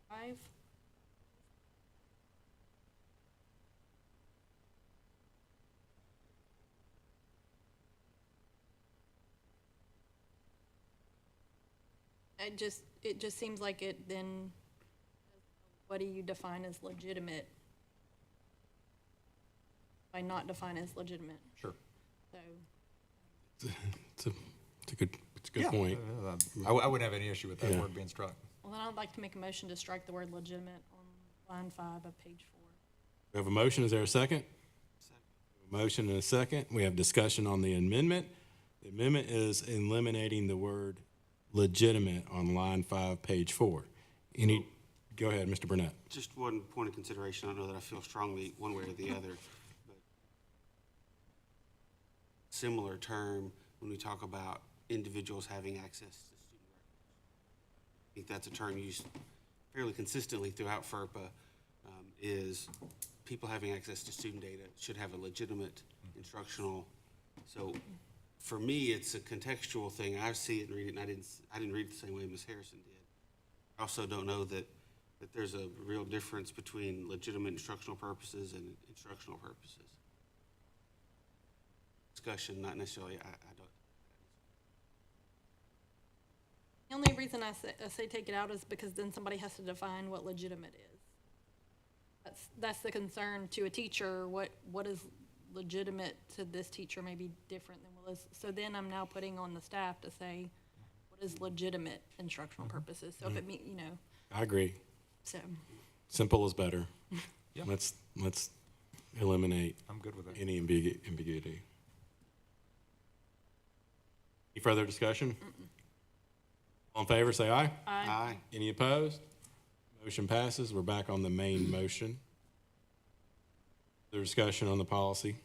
Five. It just seems like it then, what do you define as legitimate? By not define as legitimate, Sure. so. It's a good Yeah. point. I wouldn't have any issue with that Yeah. word being struck. Well, then I'd like to make a motion to strike the word legitimate on line 5 of page 4. We have a motion. Is there a second? A motion and a second. We have discussion on the amendment. The amendment is eliminating the word legitimate on line 5, page 4. Go ahead, Mr. Burnett. Just one point of consideration, I don't know that I feel strongly one way or the other, but similar term when we talk about individuals having access to student records. I think that's a term used fairly consistently throughout FERPA, is people having access to student data should have a legitimate instructional. So for me, it's a contextual thing. I see it and read it, and I didn't read it the same way Ms. Harrison did. I also don't know that there's a real difference between legitimate instructional purposes and instructional purposes. Discussion, not necessarily, I don't. The only reason I say take it out is because then somebody has to define what legitimate is. That's the concern to a teacher. What is legitimate to this teacher may be different than what is. So then I'm now putting on the staff to say what is legitimate instructional purposes. So if it means, I agree. so. Simple is better. Yeah. Let's eliminate I'm good with that. any ambiguity. Any further discussion? All in favor, say aye. Aye. Any opposed? Motion passes. We're back on the main motion. The discussion on the policy.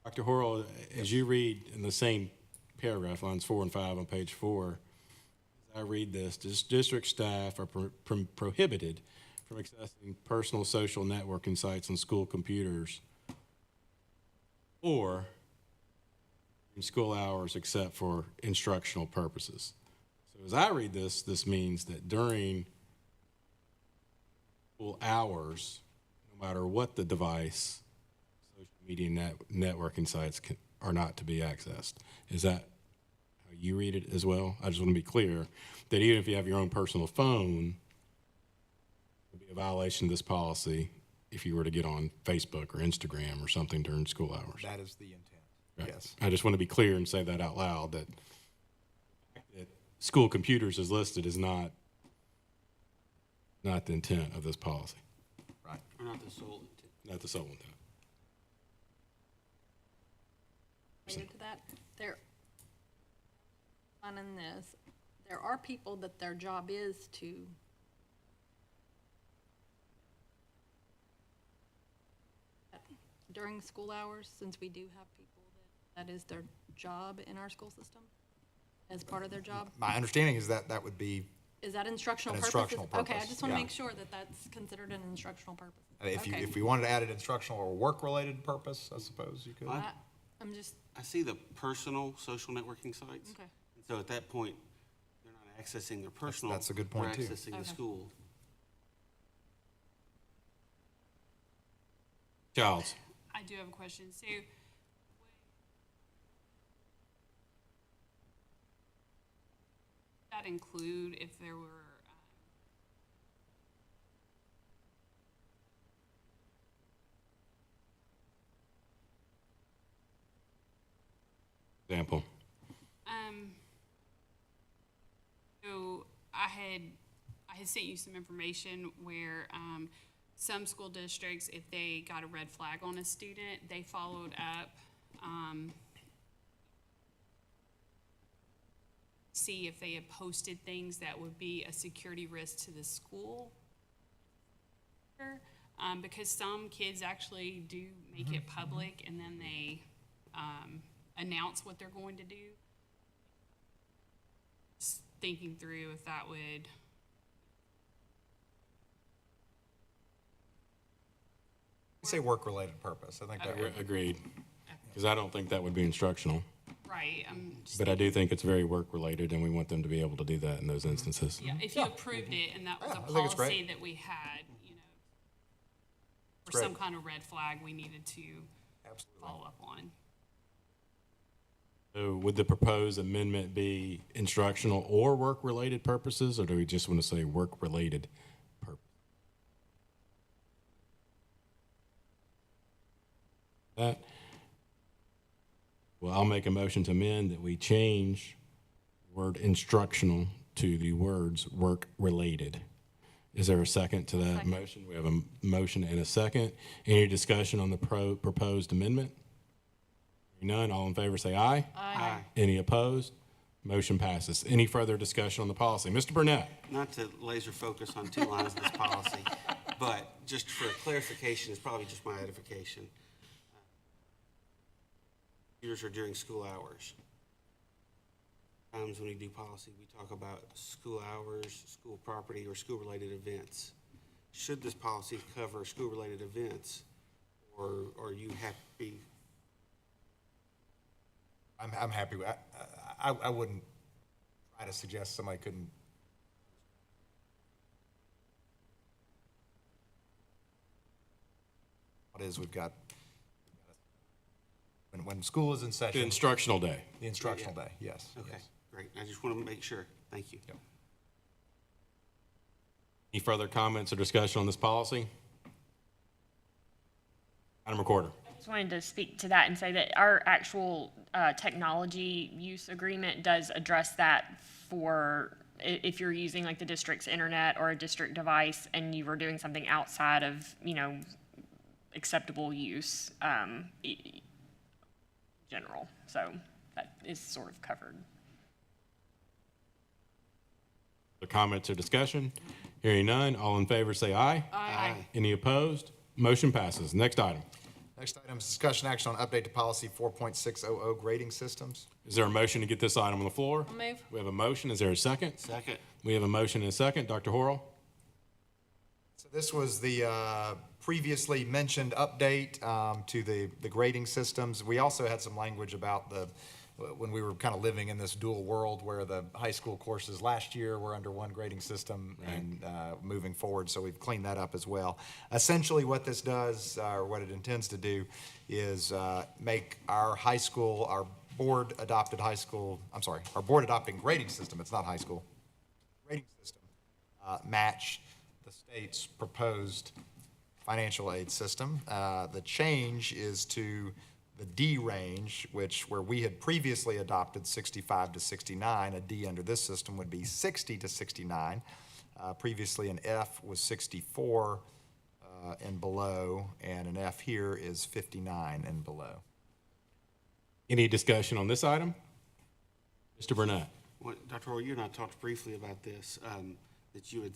Dr. Horrell, as you read in the same paragraph, lines 4 and 5 on page 4, as I read this, district staff are prohibited from accessing personal social networking sites on school computers or in school hours except for instructional purposes. So as I read this means that during school hours, no no matter what the device, social media networking sites are not to be accessed. Is that how you read it as well? I just want to be clear that even if you have your own personal phone, it would be a violation of this policy if you were to get on Facebook or Instagram or something during school hours. That is the intent. Right. Yes. I just want to be clear and say that out loud, that school computers is listed is not the intent of this policy, Right. Or not the sole intent. not the sole intent. Related to that, in this, there are people that their job is to during school hours, since we do have people that is their job in our school system, as part of their job. My understanding is that that would be, Is that instructional An purposes? instructional Okay, I purpose, just want to yeah. make sure that that's considered an instructional purpose. if we wanted to add an instructional or work-related purpose, I suppose you could. I'm just, I see the personal social networking sites. okay. And so at that point, they're not accessing their personal. that's a good point, too. They're accessing the Okay. school. Childs. I do have a question. So, that include if there were, Example. so I had sent you some information where, some school districts, if they got a red flag on a student, they followed up, see if they had posted things that would be a security risk to the school. Because some kids actually do make it public and then they, announce what they're going to do. Just thinking through if that would. Say work-related purpose. I think that would, Agreed. Because I don't think that would be instructional, Right, I'm just, but I do think it's very work-related, and we want them to be able to do that in those instances. yeah, if you approved it and that was Yeah, a I think it's great. policy that we had, you know, or great. some kind of red flag we needed to absolutely. follow up on. So would the proposed amendment be instructional or work-related purposes, or do we just want to say work-related purpose? That, well, I'll make a motion to amend that we change the word instructional to the words work-related. Is there a second to that motion? We have a motion and a second. Any discussion on the proposed amendment? Hearing none, all in favor say aye. Aye. Any opposed? Motion passes. Any further discussion on the policy? Mr. Burnett? Not to laser focus on two lines of this policy, but just for clarification, it's probably just my edification. Computers are during school hours. Times when we do policy, we talk about school hours, school property, or school-related events. Should this policy cover school-related events, or are you happy? I'm happy with, I wouldn't try to suggest somebody couldn't. What is, we've got, when school is in The session, instructional day. the instructional day, yes. Okay, yes. great. I just want to make sure. Thank you. Yep. Any further comments or discussion on this policy? Madam Recorder? Just wanted to speak to that and say that our actual technology use agreement does address that for if you're using like the district's internet or a district device and you were doing something outside of, you know, acceptable use, general. So that is sort of covered. The comments or discussion? Hearing none, all in favor say aye. Aye. Any opposed? Motion passes. Next item. Next item is discussion action on update to policy 4.600 grading systems. Is there a motion to get this item on the floor? I'll move. We have a motion. Is there a second? Second. We have a motion and a second. Dr. Horrell? So this was the previously mentioned update to the grading systems. We also had some language about the when we were kind of living in this dual world where the high school courses last year were under one grading system and moving forward, so we've cleaned that up as well. Essentially what this does, or what it intends to do, is make our high school, our board adopting grading system, it's not high school, grading system, match the state's proposed financial aid system. The change is to the D range, where we had previously adopted 65 to 69, a D under this system would be 60 to 69. Previously an F was 64 and below, and an F here is 59 and below. Any discussion on this item? Mr. Burnett? Well, Dr. Roy, you and I talked briefly about this, that you had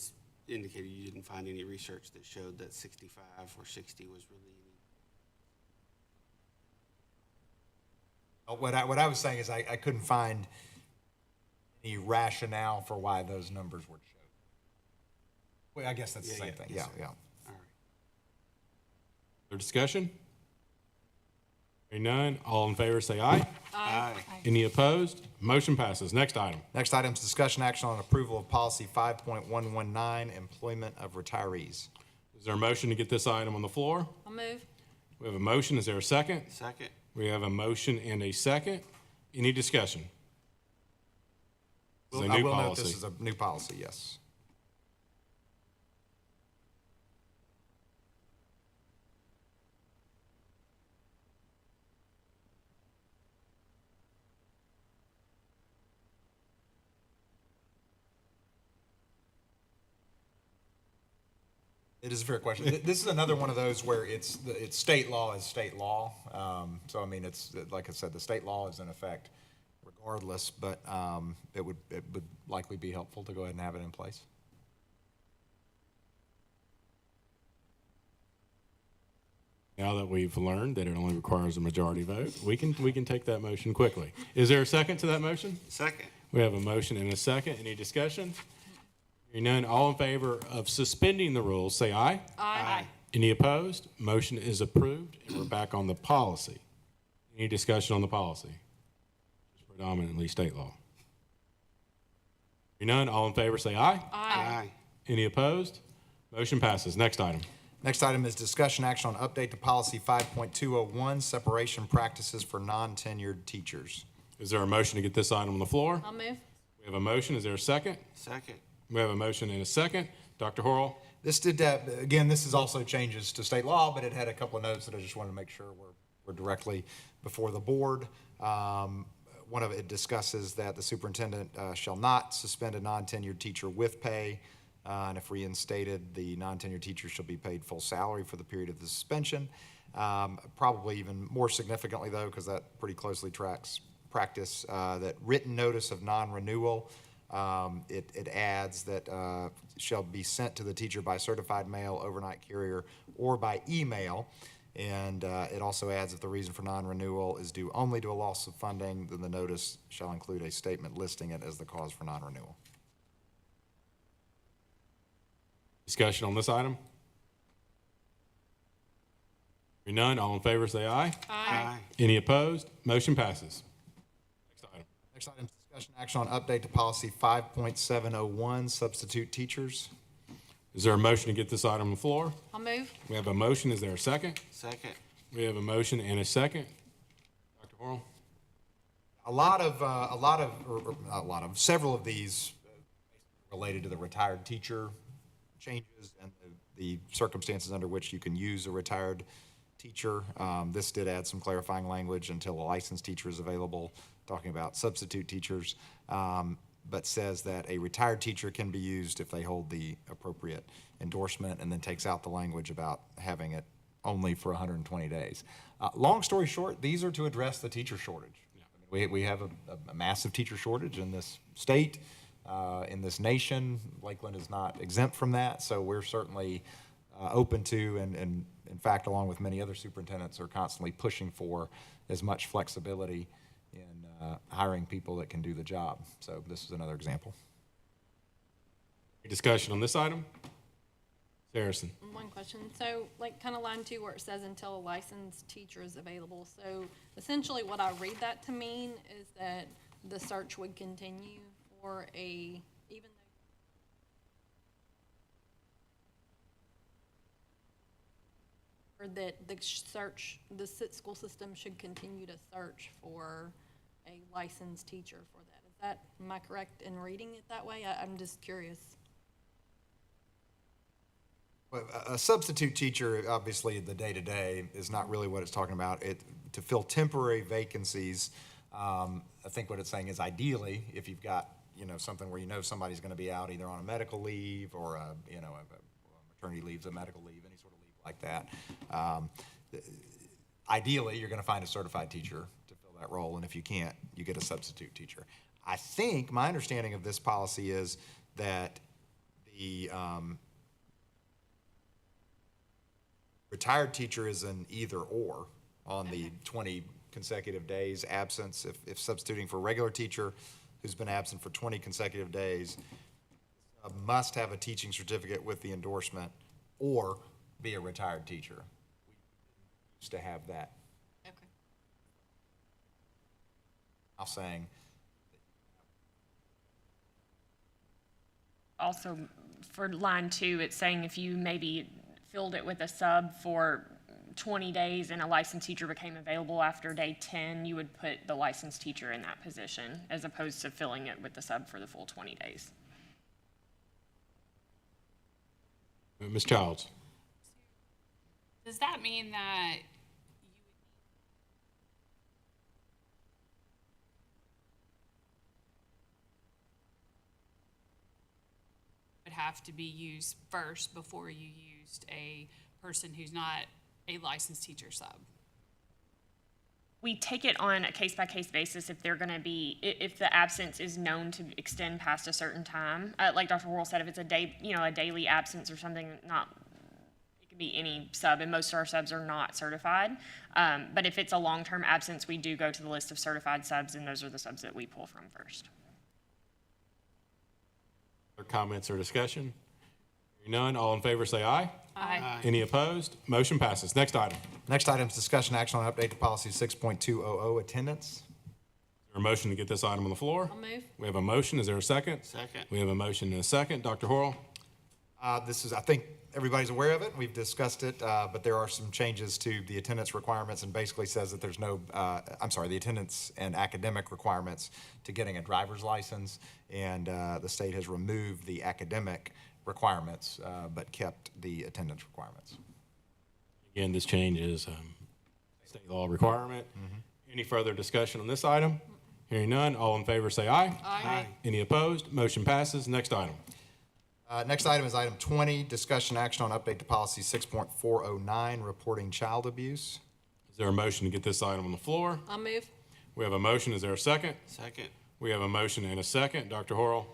indicated you didn't find any research that showed that 65 or 60 was really What I was saying is I couldn't find any rationale for why those numbers were shown. Well, I guess that's the same thing. yes, Yeah. sir. All right. Other discussion? Hearing none, all in favor say aye. Aye. Any opposed? Motion passes. Next item. Next item is discussion action on approval of policy 5.119, employment of retirees. Is there a motion to get this item on the floor? I'll move. We have a motion. Is there a second? Second. We have a motion and a second. Any discussion? This is a I new will note policy. this is a new policy, yes. It is a fair question. This is another one of those where it's state law is state law. So, I mean, it's, like I said, the state law is in effect regardless, but it would likely be helpful to go ahead and have it in place. Now that we've learned that it only requires a majority vote, we can take that motion quickly. Is there a second to that motion? Second. We have a motion and a second. Any discussion? Hearing none, all in favor of suspending the rules, say aye. Aye. Any opposed? Motion is approved, and we're back on the policy. Any discussion on the policy? It's predominantly state law. Hearing none, all in favor say aye. Aye. Any opposed? Motion passes. Next item. Next item is discussion action on update to policy 5.201, separation practices for non-tenured teachers. Is there a motion to get this item on the floor? I'll move. We have a motion. Is there a second? Second. We have a motion and a second. Dr. Horrell? This did, again, this is also changes to state law, but it had a couple of notes that I just wanted to make sure were directly before the board. One of it discusses that the superintendent shall not suspend a non-tenured teacher with pay. And if reinstated, the non-tenured teacher shall be paid full salary for the period of the suspension. Probably even more significantly, though, because that pretty closely tracks practice, that written notice of non-renewal, it adds that shall be sent to the teacher by certified mail, overnight carrier, or by email. And it also adds if the reason for non-renewal is due only to a loss of funding, then the notice shall include a statement listing it as the cause for non-renewal. Discussion on this item? Hearing none, all in favor say aye. Aye. Any opposed? Motion passes. Next item. Next item is discussion action on update to policy 5.701, substitute teachers. Is there a motion to get this item on the floor? I'll move. We have a motion. Is there a second? Second. We have a motion and a second. Dr. Horrell? Several of these related to the retired teacher changes and the circumstances under which you can use a retired teacher. This did add some clarifying language until a licensed teacher is available, talking about substitute teachers, but says that a retired teacher can be used if they hold the appropriate endorsement, and then takes out the language about having it only for 120 days. Long story short, these are to address the teacher shortage. I mean, we have a massive teacher shortage in this state, in this nation. Lakeland is not exempt from that, so we're certainly open to, and in fact, along with many other superintendents, are constantly pushing for as much flexibility in hiring people that can do the job. So this is another example. Any discussion on this item? Harrison. One question. So, like, kind of line 2 where it says until a licensed teacher is available. So essentially what I read that to mean is that the search would continue for even though, or that school system should continue to search for a licensed teacher for that. Am I correct in reading it that way? I'm just curious. Well, a substitute teacher, obviously, the day-to-day is not really what it's talking about. To fill temporary vacancies, I think what it's saying is ideally, if you've got, something where somebody's gonna be out either on a medical leave or a maternity leave, a medical leave, any sort of leave like that. Ideally, you're gonna find a certified teacher to fill that role, and if you can't, you get a substitute teacher. I think, my understanding of this policy is that the, retired teacher is an either or on the 20 consecutive days absence. If substituting for a regular teacher who's been absent for 20 consecutive days, must have a teaching certificate with the endorsement or be a retired teacher. We used to have that. Okay. I'm saying, Also, for line 2, it's saying if you maybe filled it with a sub for 20 days and a licensed teacher became available after day 10, you would put the licensed teacher in that position as opposed to filling it with the sub for the full 20 days. Ms. Childs. Does that mean that would have to be used first before you used a person who's not a licensed teacher sub? We take it on a case-by-case basis if they're gonna be, if the absence is known to extend past a certain time. Like Dr. Worrell said, if it's a daily absence or something, it could be any sub, and most of our subs are not certified. But if it's a long-term absence, we do go to the list of certified subs, and those are the subs that we pull from first. Other comments or discussion? Hearing none, all in favor say aye. Aye. Any opposed? Motion passes. Next item. next item is discussion action on update to policy 6.200, attendance. Is there a motion to get this item on the floor? I'll move. We have a motion. Is there a second? Second. We have a motion and a second. Dr. Horrell? This is, I think everybody's aware of it. We've discussed it, but there are some changes to the attendance requirements and basically says that there's no, the attendance and academic requirements to getting a driver's license. And the state has removed the academic requirements, but kept the attendance requirements. Again, this change is state law requirement. Any further discussion on this item? Hearing none, all in favor say aye. Aye. Any opposed? Motion passes. Next item. Next item is item 20, discussion action on update to policy 6.409, reporting child abuse. Is there a motion to get this item on the floor? I'll move. We have a motion. Is there a second? Second. We have a motion and a second. Dr. Horrell?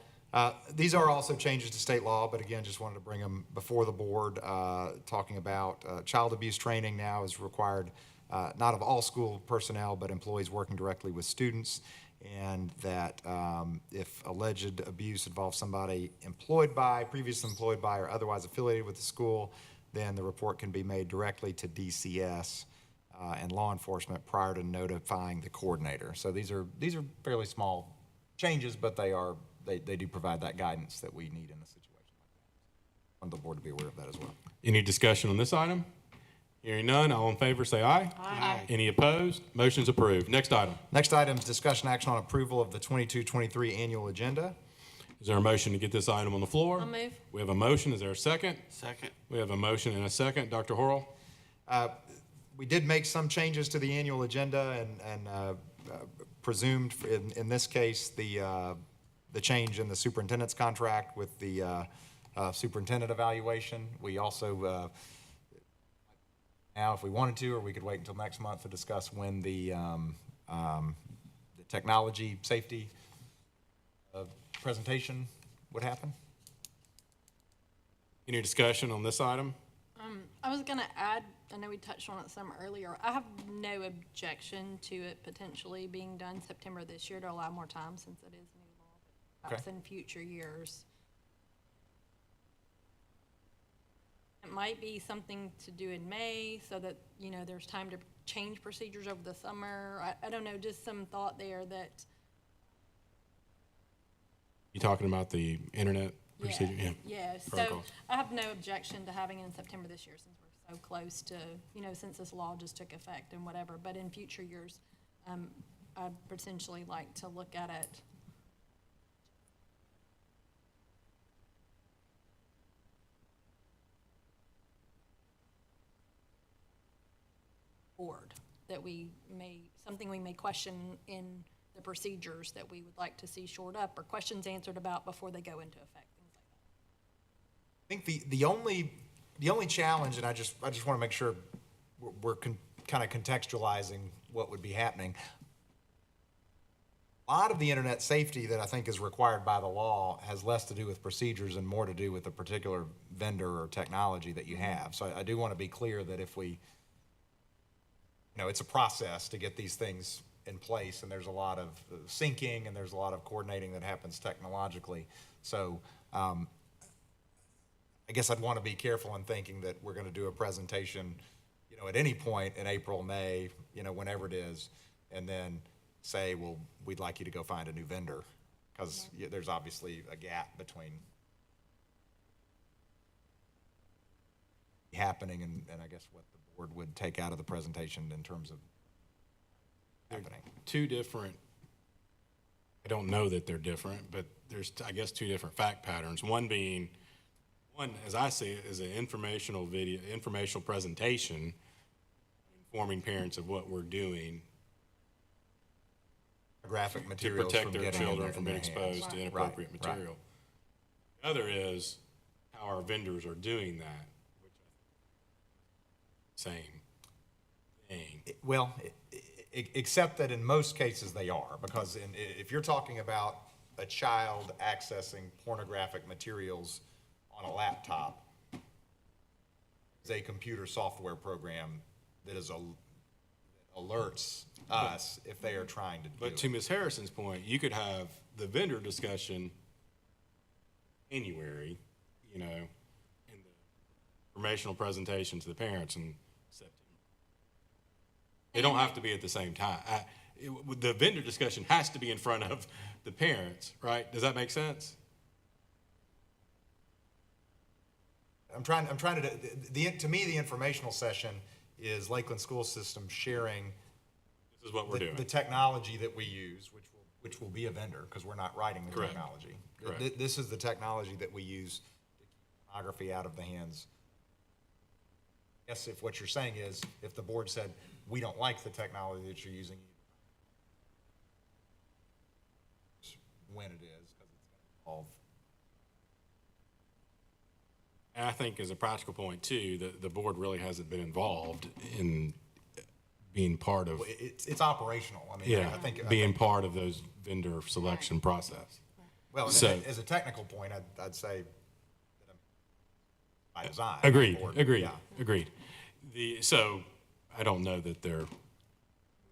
These are also changes to state law, but again, just wanted to bring them before the board, talking about child abuse training now is required, not of all school personnel, but employees working directly with students, and that if alleged abuse involves somebody previously employed by, or otherwise affiliated with the school, then the report can be made directly to DCS and law enforcement prior to notifying the coordinator. So these are fairly small changes, but they do provide that guidance that we need in a situation like that. I want the board to be aware of that as well. Any discussion on this item? Hearing none, all in favor say aye. Aye. Any opposed? Motion's approved. Next item. Next item is discussion action on approval of the 22-23 annual agenda. Is there a motion to get this item on the floor? I'll move. We have a motion. Is there a second? Second. We have a motion and a second. Dr. Horrell? We did make some changes to the annual agenda and presumed in this case the change in the superintendent's contract with the superintendent evaluation. We also now, if we wanted to, or we could wait until next month to discuss when the technology safety presentation would happen. Any discussion on this item? I was gonna add, I know we touched on it some earlier. I have no objection to it potentially being done September this year to allow more time since it is new law, but perhaps in future years. It might be something to do in May so that, there's time to change procedures over the summer. I don't know, just some thought there that, You talking about the internet procedure? yeah. So Protocols. I have no objection to having it in September this year since we're so close to, since this law just took effect and whatever. But in future years, I'd potentially like to look at it. Board that something we may question in the procedures that we would like to see shored up or questions answered about before they go into effect, things like that. I think the only challenge, and I just want to make sure we're kind of contextualizing what would be happening. A lot of the internet safety that I think is required by the law has less to do with procedures and more to do with the particular vendor or technology that you have. So I do want to be clear that if we, it's a process to get these things in place, and there's a lot of syncing and there's a lot of coordinating that happens technologically. So I guess I'd want to be careful in thinking that we're going to do a presentation, at any point in April, May, whenever it is, and then say, well, we'd like you to go find a new vendor, because there's obviously a gap between happening and I guess what the board would take out of the presentation in terms of happening. Two different, I don't know that they're different, but there's, I guess, two different fact patterns. One, as I see it, is an informational presentation informing parents of what we're doing Graphic to materials protect from their getting in children their- from in being their hands. exposed to Right. inappropriate Right. material. The other is how our vendors are doing that, which I think is the same thing. Well, except that in most cases they are, because if you're talking about a child accessing pornographic materials on a laptop, there's a computer software program that alerts us if they are trying to do But it. to Ms. Harrison's point, you could have the vendor discussion January, in the informational presentation to the parents in September. They don't have to be at the same time. The vendor discussion has to be in front of the parents, right? Does that make sense? I'm trying to, to me, the informational session is Lakeland School System sharing This is what we're doing. the technology that we use, which will be a vendor, because we're not writing the Correct. technology. Correct. This is the technology that we use to keep pornography out of the hands. I guess if what you're saying is, if the board said, we don't like the technology that you're using, when it is, because it's going to involve. And I think as a practical point too, the board really hasn't been involved in being part of, It's operational. I mean, yeah, I think being part of those vendor selection process. well, and so- as a technical point, I'd say that by design. Agreed, the board- agreed, yeah. agreed. So I don't know that they're,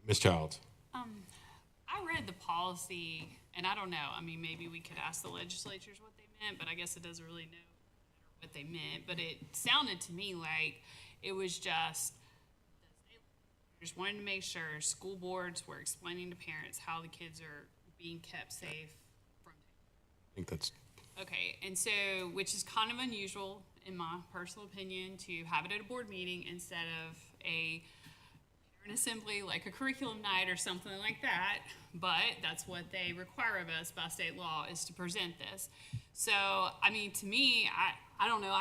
Ms. Childs. I read the policy, and I don't know, maybe we could ask the legislatures what they meant, but I guess it doesn't really know what they meant, but it sounded to me like it was just wanted to make sure school boards were explaining to parents how the kids are being kept safe from. I think that's, Okay, and so, which is kind of unusual, in my personal opinion, to have it at a board meeting instead of a parent assembly, like a curriculum night or something like that. But that's what they require of us by state law, is to present this. So, to me, I don't know,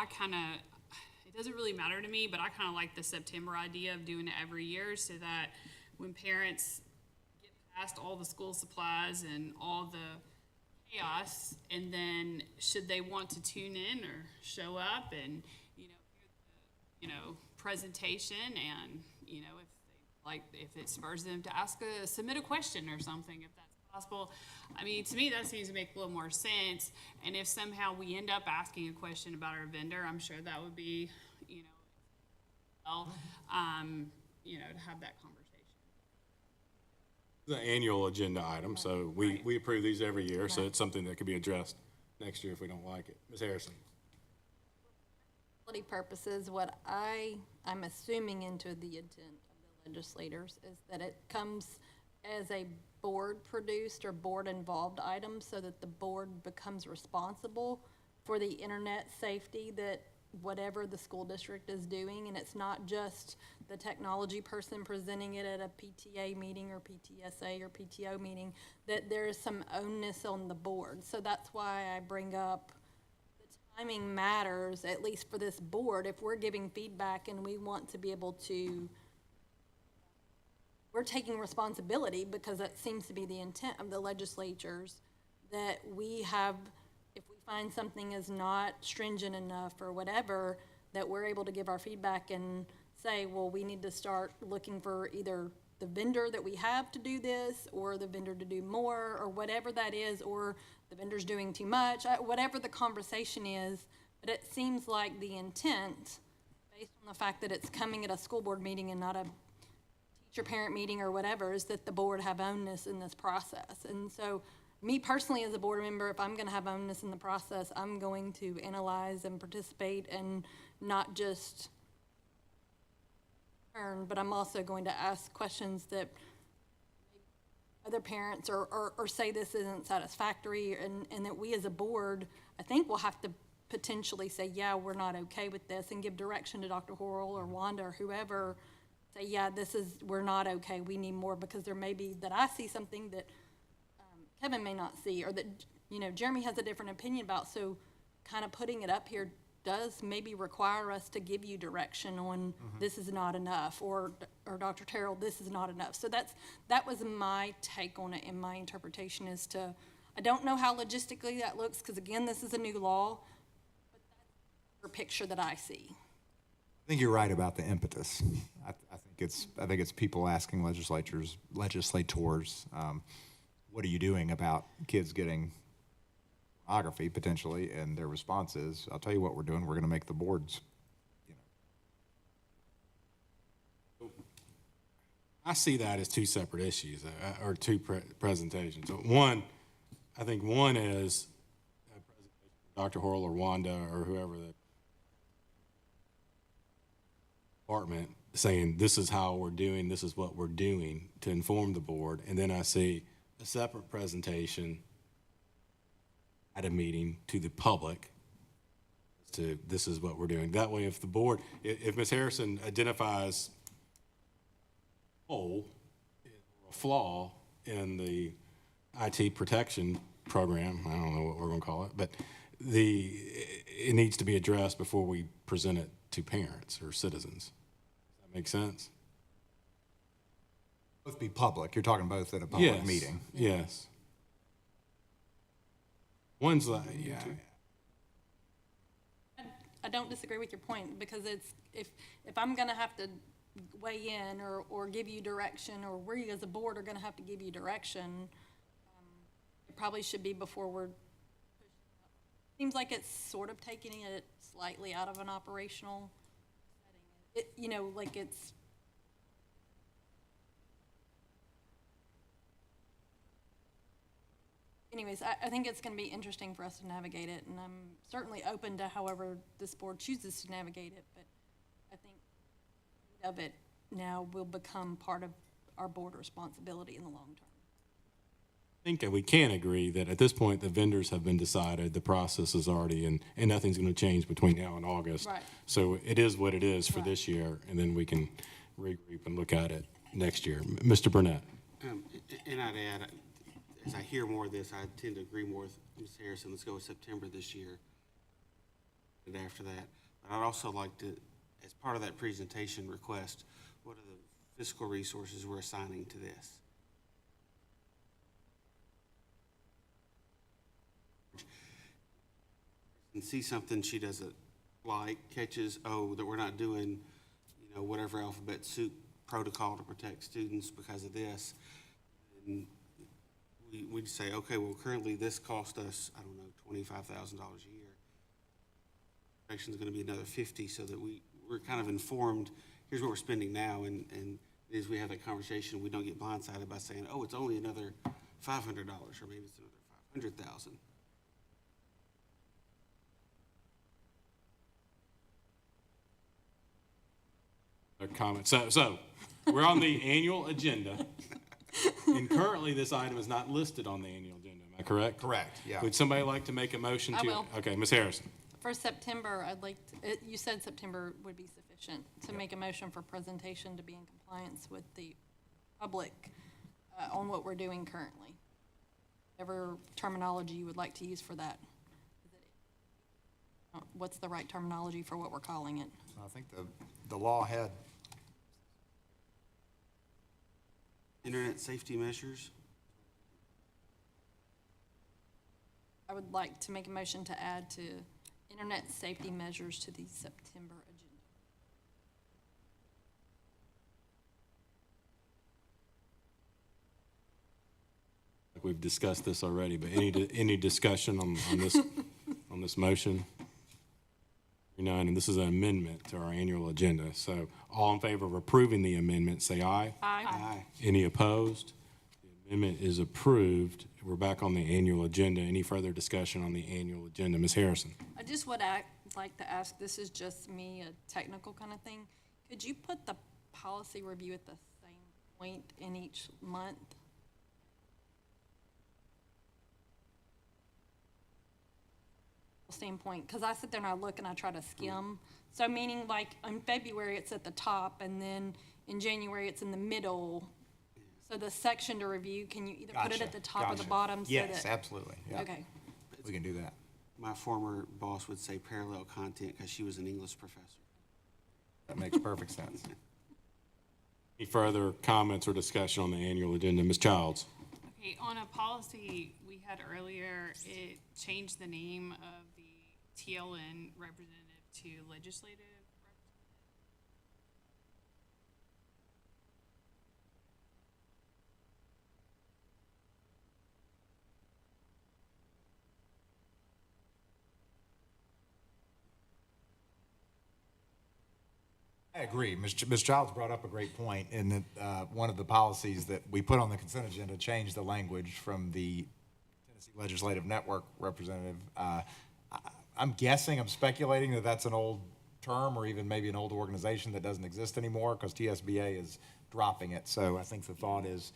it doesn't really matter to me, but I kind of like the September idea of doing it every year so that when parents get past all the school supplies and all the chaos, and then should they want to tune in or show up and, hear the, presentation and, if it spurs them to submit a question or something, if that's possible. To me, that seems to make a little more sense. And if somehow we end up asking a question about our vendor, I'm sure that would be, to have that conversation. the annual agenda item, so we approve these every year, so it's something that could be addressed next year if we don't like it. Ms. Harrison? purposes, what I'm assuming into the intent of the legislators is that it comes as a board-produced or board-involved item so that the board becomes responsible for the internet safety that whatever the school district is doing, and it's not just the technology person presenting it at a PTA meeting or PTSA or PTO meeting, that there is some onus on the board. So that's why I bring up timing matters, at least for this board. If we're giving feedback and we want to be able to, we're taking responsibility, because that seems to be the intent of the legislatures, that we have, if we find something is not stringent enough or whatever, that we're able to give our feedback and say, well, we need to start looking for either the vendor that we have to do this, or the vendor to do more, or whatever that is, or the vendor's doing too much, whatever the conversation is. But it seems like the intent, based on the fact that it's coming at a school board meeting and not a teacher-parent meeting or whatever, is that the board have onus in this process. And so, me personally as a board member, if I'm gonna have onus in the process, I'm going to analyze and participate and not just learn, but I'm also going to ask questions that other parents or say this isn't satisfactory, and that we as a board, I think we'll have to potentially say, yeah, we're not okay with this, and give direction to Dr. Horrell or Wanda or whoever, say, yeah, we're not okay, we need more, because there may be that I see something that Kevin may not see, or that, Jeremy has a different opinion about, so kind of putting it up here does maybe require us to give you direction on this is not enough, or Dr. Terrell, this is not enough. So that was my take on it, and my interpretation is I don't know how logistically that looks, because again, this is a new law, but that's the picture that I see. I think you're right about the impetus. I think it's people asking legislators, what are you doing about kids getting pornography potentially? And their response is, I'll tell you what we're doing. We're going to make the boards. I see that as two separate issues, or two presentations. One, I think one is Dr. Horrell or Wanda or whoever the department saying, this is how we're doing, this is what we're doing to inform the board. And then I see a separate presentation at a meeting to the public to this is what we're doing. That way, if the board, if Ms. Harrison identifies a hole or a flaw in the IT protection program, I don't know what we're going to call it, but it needs to be addressed before we present it to parents or citizens. Does that make sense? Both be public. You're talking both at a public Yes. meeting. Yes. One's like, yeah. I don't disagree with your point, because it's, if I'm gonna have to weigh in or give you direction, or we as a board are gonna have to give you direction, it probably should be before we're pushing up. Seems like it's sort of taking it slightly out of an operational setting. Like it's, anyways, I think it's gonna be interesting for us to navigate it, and I'm certainly open to however this board chooses to navigate it, but I think of it now will become part of our board responsibility in the long term. I think that we can agree that at this point, the vendors have been decided, the process is already, and nothing's going to change between now and August. Right. So it is what it is for this year, and then we can regroup and look at it next year. Mr. Burnett. And I'd add, as I hear more of this, I tend to agree more with Ms. Harrison. Let's go with September this year and after that. But I'd also like to, as part of that presentation, request what are the fiscal resources we're assigning to this? And see something she doesn't like, catches, that we're not doing, whatever alphabet soup protocol to protect students because of this. And we'd say, okay, well, currently this cost us, I don't know, $25,000 a year. Protection's gonna be another 50, so that we're kind of informed, here's what we're spending now, and as we have that conversation, we don't get blindsided by saying, it's only another $500, or maybe it's another $500,000. Other comments? So we're on the annual agenda, and currently this item is not listed on the annual agenda. Am I correct? Correct, yeah. Would somebody like to make a motion to? I will. Okay, Ms. Harrison. For September, I'd like, you said September would be sufficient to make a motion for presentation to be in compliance with the public on what we're doing currently. Whatever terminology you would like to use for that. What's the right terminology for what we're calling it? I think the law had, Internet safety measures. I would like to make a motion to add to internet safety measures to the September agenda. We've discussed this already, but any discussion on this, on this motion? None, and this is an amendment to our annual agenda. So all in favor of approving the amendment, say aye. Aye. Any opposed? The amendment is approved. We're back on the annual agenda. Any further discussion on the annual agenda? Ms. Harrison? I just would like to ask, this is just me, a technical kind of thing. Could you put the policy review at the same point in each month? Standpoint, because I sit there and I look and I try to skim. So meaning like in February, it's at the top, and then in January, it's in the middle. So the section to review, can you either put it Gotcha, at the top or the gotcha. bottom? So Yes, that- absolutely, yeah. Okay. We can do that. My former boss would say parallel content because she was an English professor. That makes perfect sense. Any further comments or discussion on the annual agenda? Ms. Childs? Okay, on a policy we had earlier, it changed the name of the TLN representative to legislative representative. I agree. Ms. Childs brought up a great point in that one of the policies that we put on the consent agenda changed the language from the Tennessee Legislative Network representative. I'm guessing, I'm speculating that that's an old term or even maybe an old organization that doesn't exist anymore because TSBA is dropping it. So I think the thought is,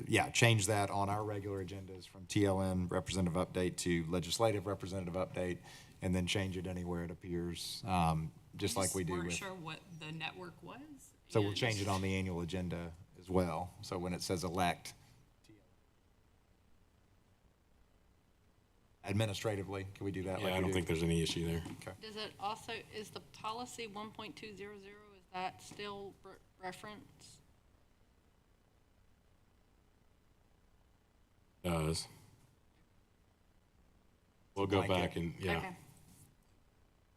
yeah, change that on our regular agendas from TLN representative update to legislative representative update, and then change it anywhere it appears, just like we do Weren't with. sure what the network was. So we'll and- change it on the annual agenda as well. So when it says elect, administratively, can we do that? Yeah, like I we don't do? think there's any issue there. Does it also, is the policy 1.200, is that still reference? Does. We'll go Blanket. back and, yeah, Okay.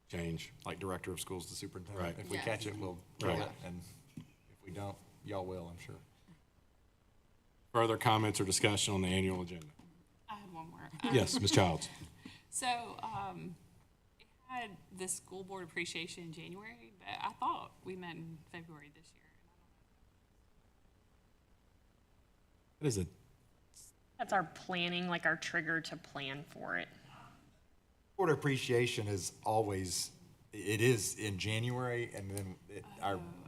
change. Like director of schools to superintendent. Right. If we Yeah. catch it, we'll kill Right. it, and if we don't, y'all will, I'm sure. Further comments or discussion on the annual agenda? I had one more. Yes, Ms. Childs? So, it had the school board appreciation in January, but I thought we met in February this year. What is it? That's our planning, like our trigger to plan for it. Board appreciation is always, it is in January, and then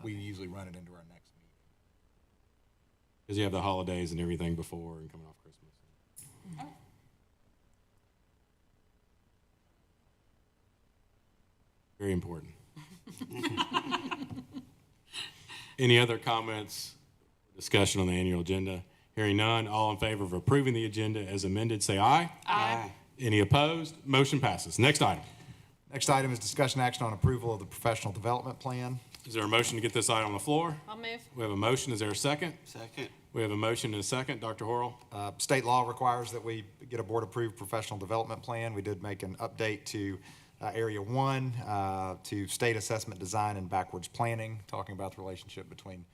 we usually run it into our next meeting. Because you have the holidays and everything before and coming off Christmas. Very important. Any other comments, discussion on the annual agenda? Hearing none, all in favor of approving the agenda as amended, say aye. Aye. Any opposed? Motion passes. Next item. Next item is discussion action on approval of the professional development plan. Is there a motion to get this item on the floor? I'll move. We have a motion. Is there a second? Second. We have a motion and a second. Dr. Horrell? State law requires that we get a board-approved professional development plan. We did make an update to Area 1, to state assessment design and backwards planning, talking about the relationship between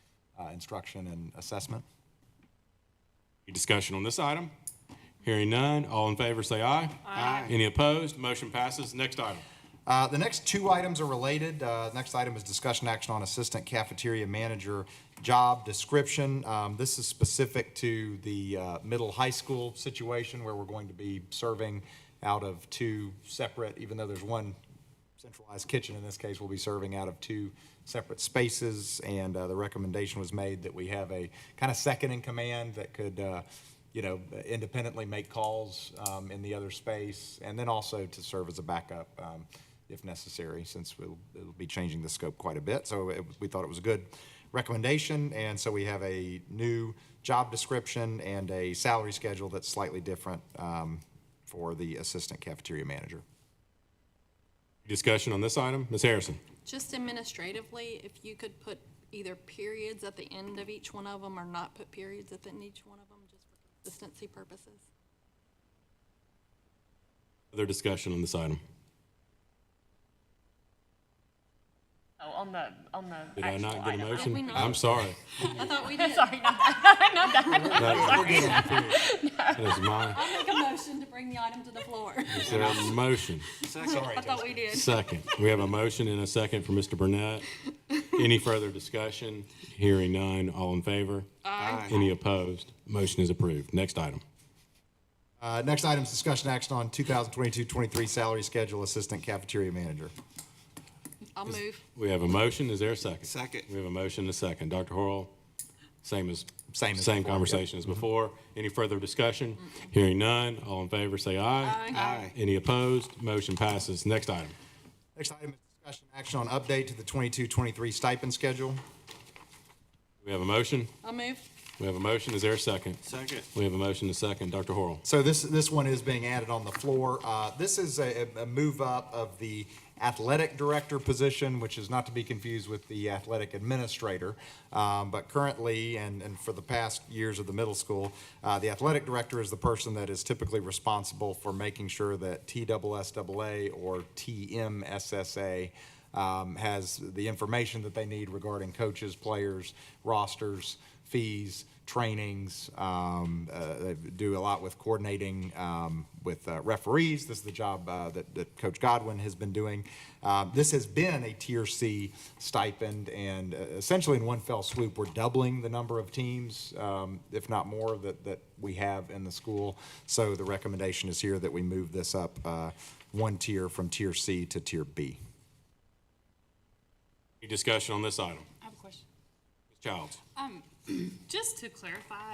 instruction and assessment. Any discussion on this item? Hearing none, all in favor say aye. Aye. Any opposed? Motion passes. Next item. The next two items are related. Next item is discussion action on assistant cafeteria manager job description. This is specific to the middle high school situation where we're going to be serving out of two separate, even though there's one centralized kitchen in this case will be serving out of 2 separate spaces, and the recommendation was made that we have a kind of second in command that could, independently make calls in the other space, and then also to serve as a backup if necessary, since it'll be changing the scope quite a bit. So we thought it was a good recommendation, and so we have a new job description and a salary schedule that's slightly different for the assistant cafeteria manager. Discussion on this item? Ms. Harrison? Just administratively, if you could put either periods at the end of each one of them or not put periods at the end of each one of them, just for consistency purposes. Other discussion on this item? Oh, on the Did I not get a actual item. motion? we not? I'm sorry. I thought we did. Sorry, not that, not that. That is my, I'll make a motion to bring the item to the floor. is there a motion? I thought we did. Second. We have a motion and a second for Mr. Burnett. Any further discussion? Hearing none. All in favor? Aye. Any opposed? Motion is approved. Next item. Next item is discussion action on 2022-23 salary schedule, assistant cafeteria manager. I'll move. We have a motion. Is there a second? Second. We have a motion and a second. Dr. Horrell, same Same conversation before, as before. Any further discussion? Hearing none. All in favor, say aye. Aye. Any opposed? Motion passes. Next item. Next item is discussion action on update to the 22-23 stipend schedule. We have a motion. I'll move. We have a motion. Is there a second? Second. We have a motion and a second. Dr. Horrell. So this one is being added on the floor. This is a move up of the athletic director position, which is not to be confused with the athletic administrator. But currently, and for the past years of the middle school, the athletic director is the person that is typically responsible for making sure that TSSAA or TMSSA has the information that they need regarding coaches, players, rosters, fees, trainings. They do a lot with coordinating with referees. This is the job that Coach Godwin has been doing. This has been a Tier C stipend, and essentially in one fell swoop, we're doubling the number of teams, if not more, that we have in the school. So the recommendation is here that we move this up one tier from Tier C to Tier B. Any discussion on this item? I have a question. Ms. Childs. Just to clarify,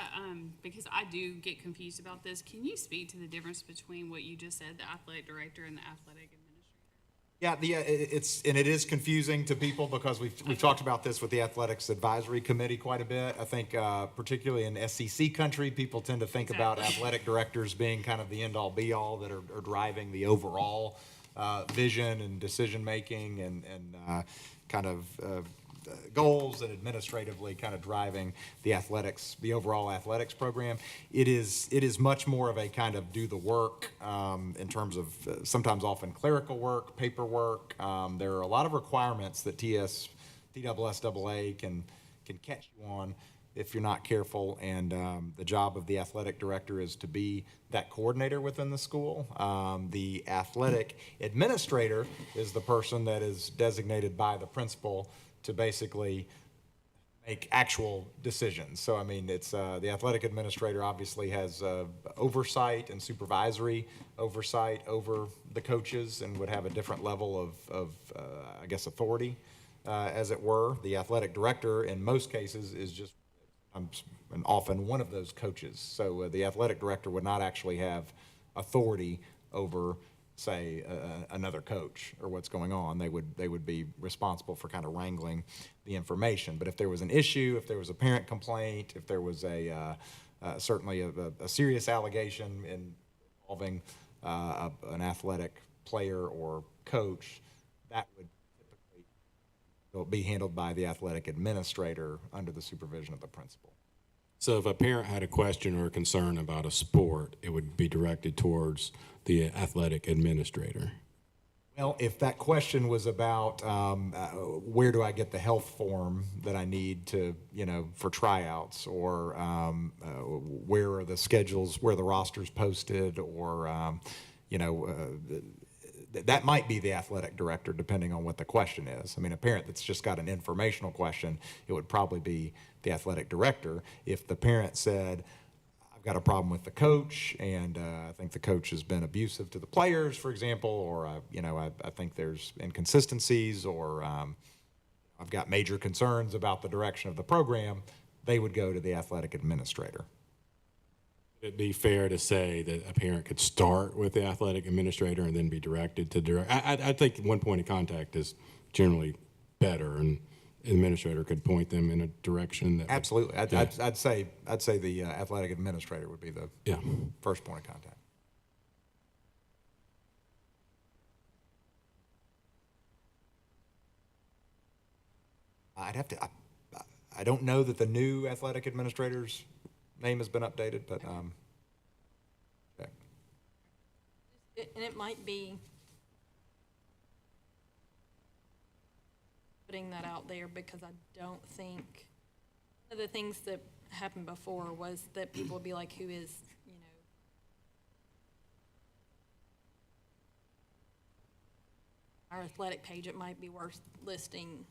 because I do get confused about this, can you speak to the difference between what you just said, the athletic director and the athletic administrator? Yeah, it is confusing to people because we've talked about this with the Athletics Advisory Committee quite a bit. I think particularly in SEC country, people tend to think about athletic directors being kind of the end-all be-all that are driving the overall vision and decision-making and kind of goals, and administratively kind of driving the overall athletics program. It is much more of a kind of do the work in terms of sometimes often clerical work, paperwork. There are a lot of requirements that TSSAA can catch you on if you're not careful, and the job of the athletic director is to be that coordinator within the school. The athletic administrator is the person that is designated by the principal to basically make actual decisions. So, I mean, it's the athletic administrator obviously has oversight and supervisory oversight over the coaches and would have a different level of I guess, authority, as it were. The athletic director, in most cases, is just and often one of those coaches. So the athletic director would not actually have authority over, say, another coach or what's going on. They would be responsible for kind of wrangling the information. But if there was an issue, if there was a parent complaint, if there was certainly a serious allegation involving an athletic player or coach, that would typically be handled by the athletic administrator under the supervision of the principal. So if a parent had a question or a concern about a sport, it would be directed towards the athletic administrator. Well, if that question was about where do I get the health form that I need to, for tryouts, or where are the schedules, where the roster's posted, or, that might be the athletic director, depending on what the question is. I mean, a parent that's just got an informational question, it would probably be the athletic director. If the parent said, I've got a problem with the coach, and I think the coach has been abusive to the players, for example, or I think there's inconsistencies, or I've got major concerns about the direction of the program, they would go to the athletic administrator. Would it be fair to say that a parent could start with the athletic administrator and then be directed to direct? I think one point of contact is generally better, and the administrator could point them in a direction that. Absolutely. I'd say the athletic administrator would be the Yeah. first point of contact. I don't know that the new athletic administrator's name has been updated, but check. And it might be putting that out there because I don't think, one of the things that happened before was that people would be like, who is, our athletic page, it might be worth listing.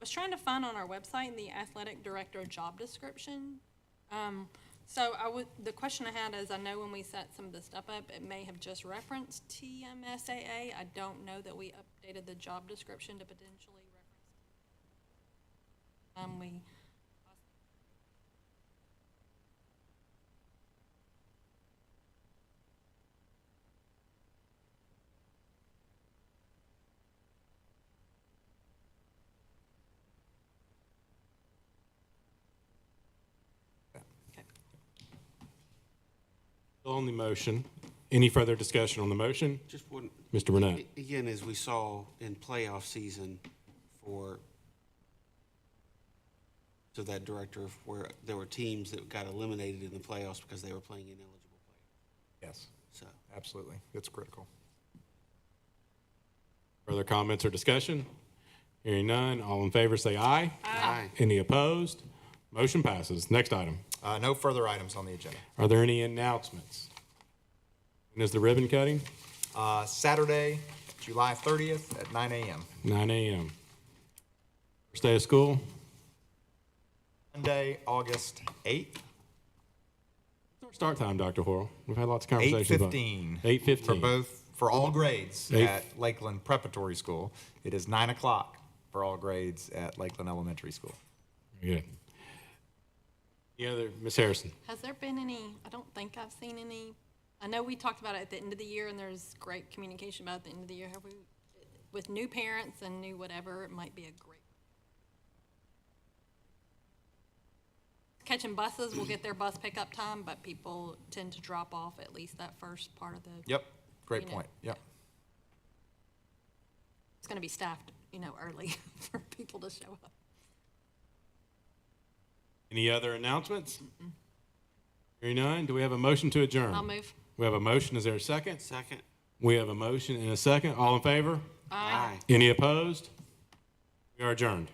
I was trying to find on our website the athletic director job description. So the question I had is, I know when we set some of this stuff up, it may have just referenced TMSAA. I don't know that we updated the job description to potentially reference. On the motion, any further discussion on the motion? Just one, Mr. Burnett? again, as we saw in playoff season so that director, where there were teams that got eliminated in the playoffs because they were playing ineligible players. Yes, So, absolutely. It's critical. Further comments or discussion? Hearing none, all in favor say aye. aye. Any opposed? Motion passes. Next item. No further items on the agenda. Are there any announcements? When is the ribbon cutting? Saturday, July 30th at 9 a.m. 9 a.m. First day of school? Monday, August 8th, What's our start time, Dr. Horrell? We've had lots of conversations about 8:15. 8:15. For all grades Eight- at Lakeland Preparatory School. It is 9 o'clock for all grades at Lakeland Elementary School. Very good. Any other, Ms. Harrison? Has there been any, I don't think I've seen any, I know we talked about it at the end of the year, and there's great communication about it at the end of the year. Have we, with new parents and new whatever, it might be a great. Catching buses, we'll get their bus pickup time, but people tend to drop off at least that first part of the. Yep, great You know, point. Yep. It's gonna be staffed, early for people to show up. Any other announcements? Hearing none, do we have a motion to adjourn? I'll move. We have a motion. Is there a second? Second? We have a motion and a second. All in favor? Aye. Any opposed? We are adjourned.